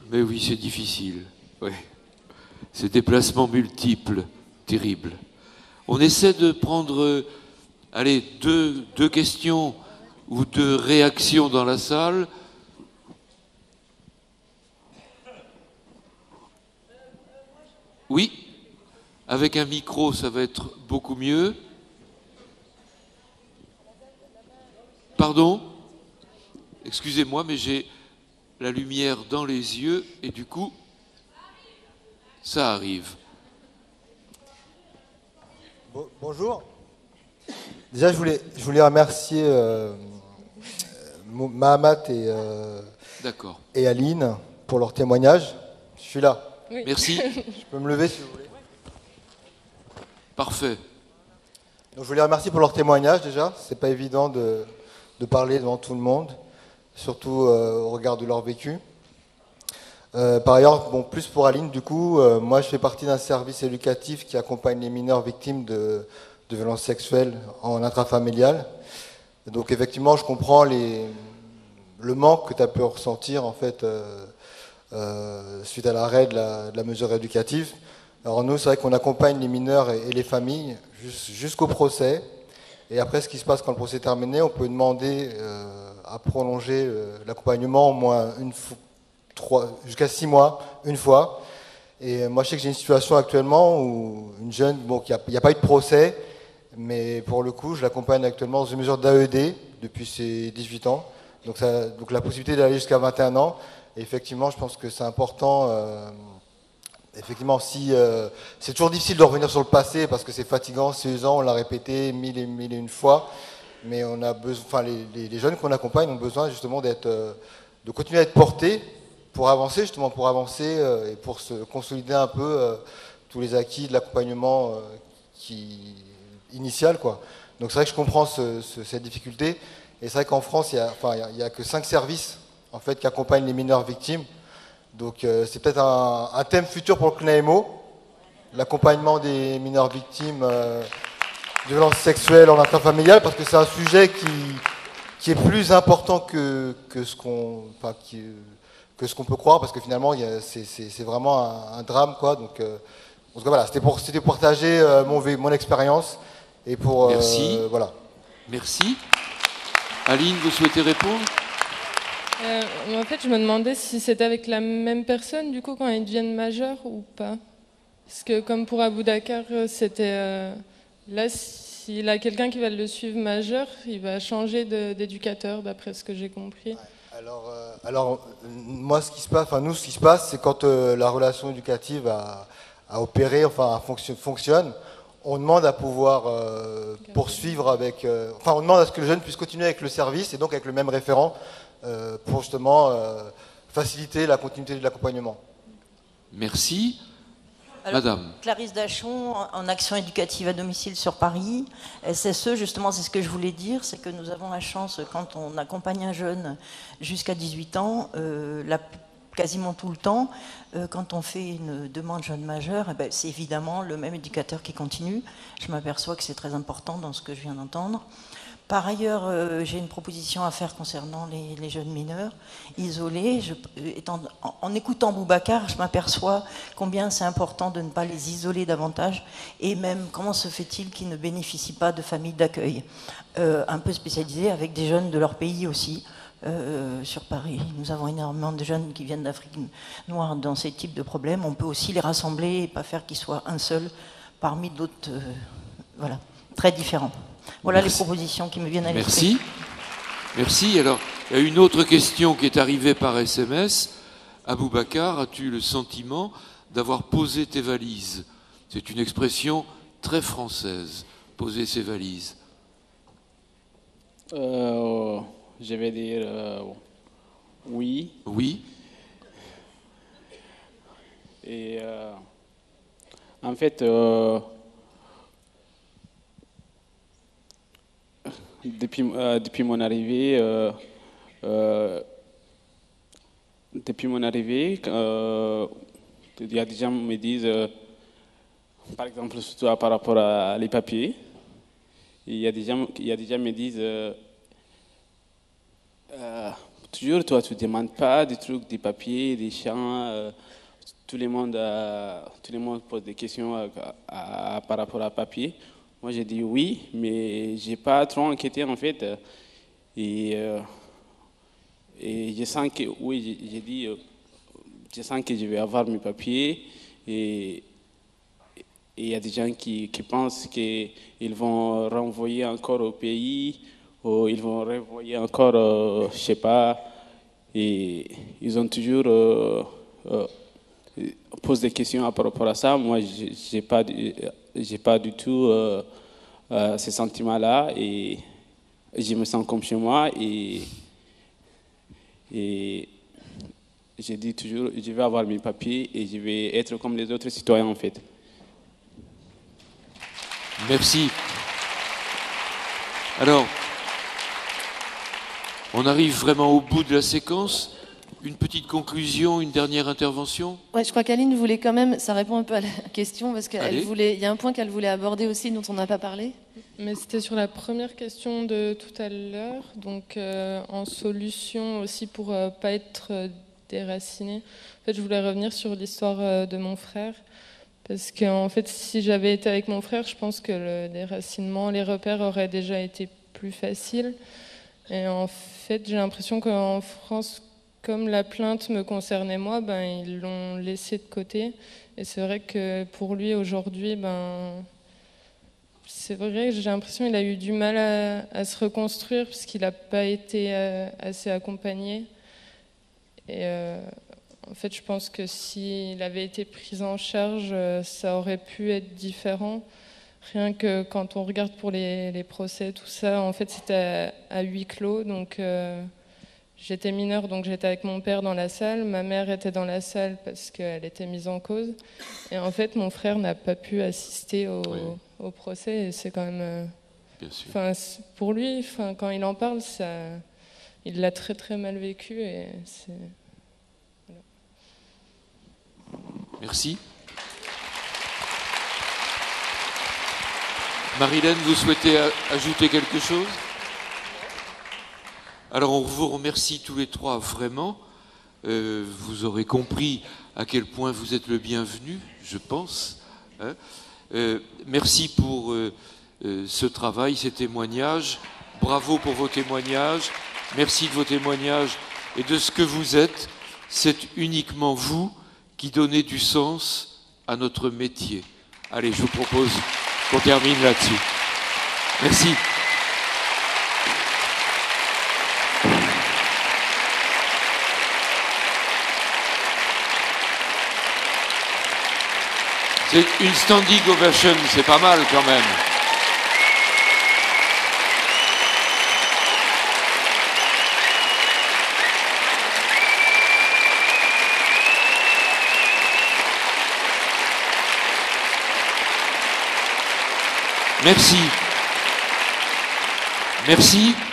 Mais oui, c'est difficile. Ouais. Ces déplacements multiples, terribles. On essaie de prendre, deux questions ou deux réactions dans la salle. Oui, avec un micro, ça va être beaucoup mieux. Pardon ? Excusez-moi, mais j'ai la lumière dans les yeux et du coup, ça arrive. Bonjour. Déjà, je voulais remercier Mahamat et Aline pour leur témoignage. Je suis là. Oui. Merci. Je peux me lever si vous voulez. Parfait. Donc, je voulais remercier pour leur témoignage déjà. C'est pas évident de parler devant tout le monde, surtout au regard de leur vécu. Par ailleurs, plus pour Aline, du coup, moi je fais partie d'un service éducatif qui accompagne les mineurs victimes de violences sexuelles en intrafamilial. Donc effectivement, je comprends le manque que tu as pu ressentir en fait suite à l'arrêt de la mesure éducative. Alors nous, c'est vrai qu'on accompagne les mineurs et les familles jusqu'au procès. Et après, ce qui se passe quand le procès est terminé, on peut demander à prolonger l'accompagnement au moins jusqu'à 6 mois, une fois. Et moi, je sais que j'ai une situation actuellement où une jeune, il n'y a pas eu de procès, mais pour le coup, je l'accompagne actuellement dans une mesure d'AED depuis ses 18 ans. Donc la possibilité d'aller jusqu'à 21 ans. Et effectivement, je pense que c'est important. Effectivement, c'est toujours difficile de revenir sur le passé parce que c'est fatigant, c'est usant, on l'a répété mille et une fois. Mais on a besoin, les jeunes qu'on accompagne ont besoin justement de continuer à être portés pour avancer et pour se consolider un peu tous les acquis de l'accompagnement initial, quoi. Donc c'est vrai que je comprends cette difficulté. Et c'est vrai qu'en France, il y a que 5 services en fait qui accompagnent les mineurs victimes. Donc c'est peut-être un thème futur pour le CNAEMO, l'accompagnement des mineurs victimes de violences sexuelles en intrafamilial, parce que c'est un sujet qui est plus important que ce qu'on peut croire, parce que finalement c'est vraiment un drame, quoi. Donc voilà, c'était pour partager mon expérience et pour merci. Voilà. Merci. Aline, vous souhaitez répondre? En fait, je me demandais si c'était avec la même personne, du coup, quand ils deviennent majeurs ou pas. Parce que comme pour Abou-Dakar, c'était... là, s'il a quelqu'un qui va le suivre majeur, il va changer d'éducateur, d'après ce que j'ai compris. Ouais. Alors, moi, ce qui se passe, c'est quand la relation éducative a opéré, fonctionne, on demande à pouvoir poursuivre avec... enfin, on demande à ce que le jeune puisse continuer avec le service et donc avec le même référent pour justement faciliter la continuité de l'accompagnement. Merci. Alors, Madame. Clarisse Dachon, en action éducative à domicile sur Paris. SSE, justement, c'est ce que je voulais dire, c'est que nous avons la chance, quand on accompagne un jeune jusqu'à 18 ans, quasiment tout le temps, quand on fait une demande jeune majeur, c'est évidemment le même éducateur qui continue. Je m'aperçois que c'est très important dans ce que je viens d'entendre. Par ailleurs, j'ai une proposition à faire concernant les jeunes mineurs isolés. En écoutant Boubacar, je m'aperçois combien c'est important de ne pas les isoler davantage, et même comment se fait-il qu'ils ne bénéficient pas de familles d'accueil un peu spécialisées avec des jeunes de leur pays aussi. Sur Paris, nous avons énormément de jeunes qui viennent d'Afrique noire dans ces types de problèmes. On peut aussi les rassembler et pas faire qu'ils soient un seul parmi d'autres, voilà, très différents. Voilà les propositions qui me viennent à l'esprit. Merci. Merci. Alors, il y a une autre question qui est arrivée par SMS. Aboubacar, as-tu le sentiment d'avoir posé tes valises? C'est une expression très française, poser ses valises. Je vais dire oui. Oui. Et en fait, depuis mon arrivée, il y a des gens qui me disent, par exemple, surtout par rapport à les papiers, il y a des gens qui me disent toujours, toi, tu ne demandes pas des trucs, des papiers, des champs. Tout le monde pose des questions par rapport à papier. Moi, j'ai dit oui, mais je n'ai pas trop enquêté, en fait. Et je sens que, oui, j'ai dit, je sens que je vais avoir mes papiers. Et il y a des gens qui pensent qu'ils vont renvoyer encore au pays, ou ils vont renvoyer encore, je ne sais pas. Et ils ont toujours posé des questions par rapport à ça. Moi, je n'ai pas du tout ces sentiments-là, et je me sens comme chez moi, et je dis toujours, je vais avoir mes papiers et je vais être comme les autres citoyens, en fait. Merci. Alors, on arrive vraiment au bout de la séquence. Une petite conclusion, une dernière intervention? Ouais, je crois qu'Aline voulait quand même, ça répond un peu à la question, parce qu'il y a un point qu'elle voulait aborder aussi dont on n'a pas parlé. Mais c'était sur la première question de tout à l'heure, donc en solution aussi pour pas être déraciné. En fait, je voulais revenir sur l'histoire de mon frère, parce qu'en fait, si j'avais été avec mon frère, je pense que le déracinement, les repères auraient déjà été plus faciles. Et en fait, j'ai l'impression qu'en France, comme la plainte me concernait moi, ils l'ont laissé de côté. Et c'est vrai que pour lui, aujourd'hui, c'est vrai que j'ai l'impression qu'il a eu du mal à se reconstruire parce qu'il n'a pas été assez accompagné. Et en fait, je pense que s'il avait été pris en charge, ça aurait pu être différent. Rien que quand on regarde pour les procès, tout ça, en fait, c'était à huis clos. Donc, j'étais mineure, donc j'étais avec mon père dans la salle. Ma mère était dans la salle parce qu'elle était mise en cause. Et en fait, mon frère n'a pas pu assister au procès. Et c'est quand même... Bien sûr. Pour lui, quand il en parle, il l'a très très mal vécu. Et voilà. Merci. Marilène, vous souhaitez ajouter quelque chose? Alors on vous remercie tous les trois vraiment. Vous aurez compris à quel point vous êtes le bienvenu, je pense. Merci pour ce travail, ces témoignages. Bravo pour vos témoignages. Merci de vos témoignages et de ce que vous êtes. C'est uniquement vous qui donnez du sens à notre métier. Allez, je vous propose qu'on termine là-dessus. Merci. C'est une standing ovation, c'est pas mal quand même. Merci. Merci.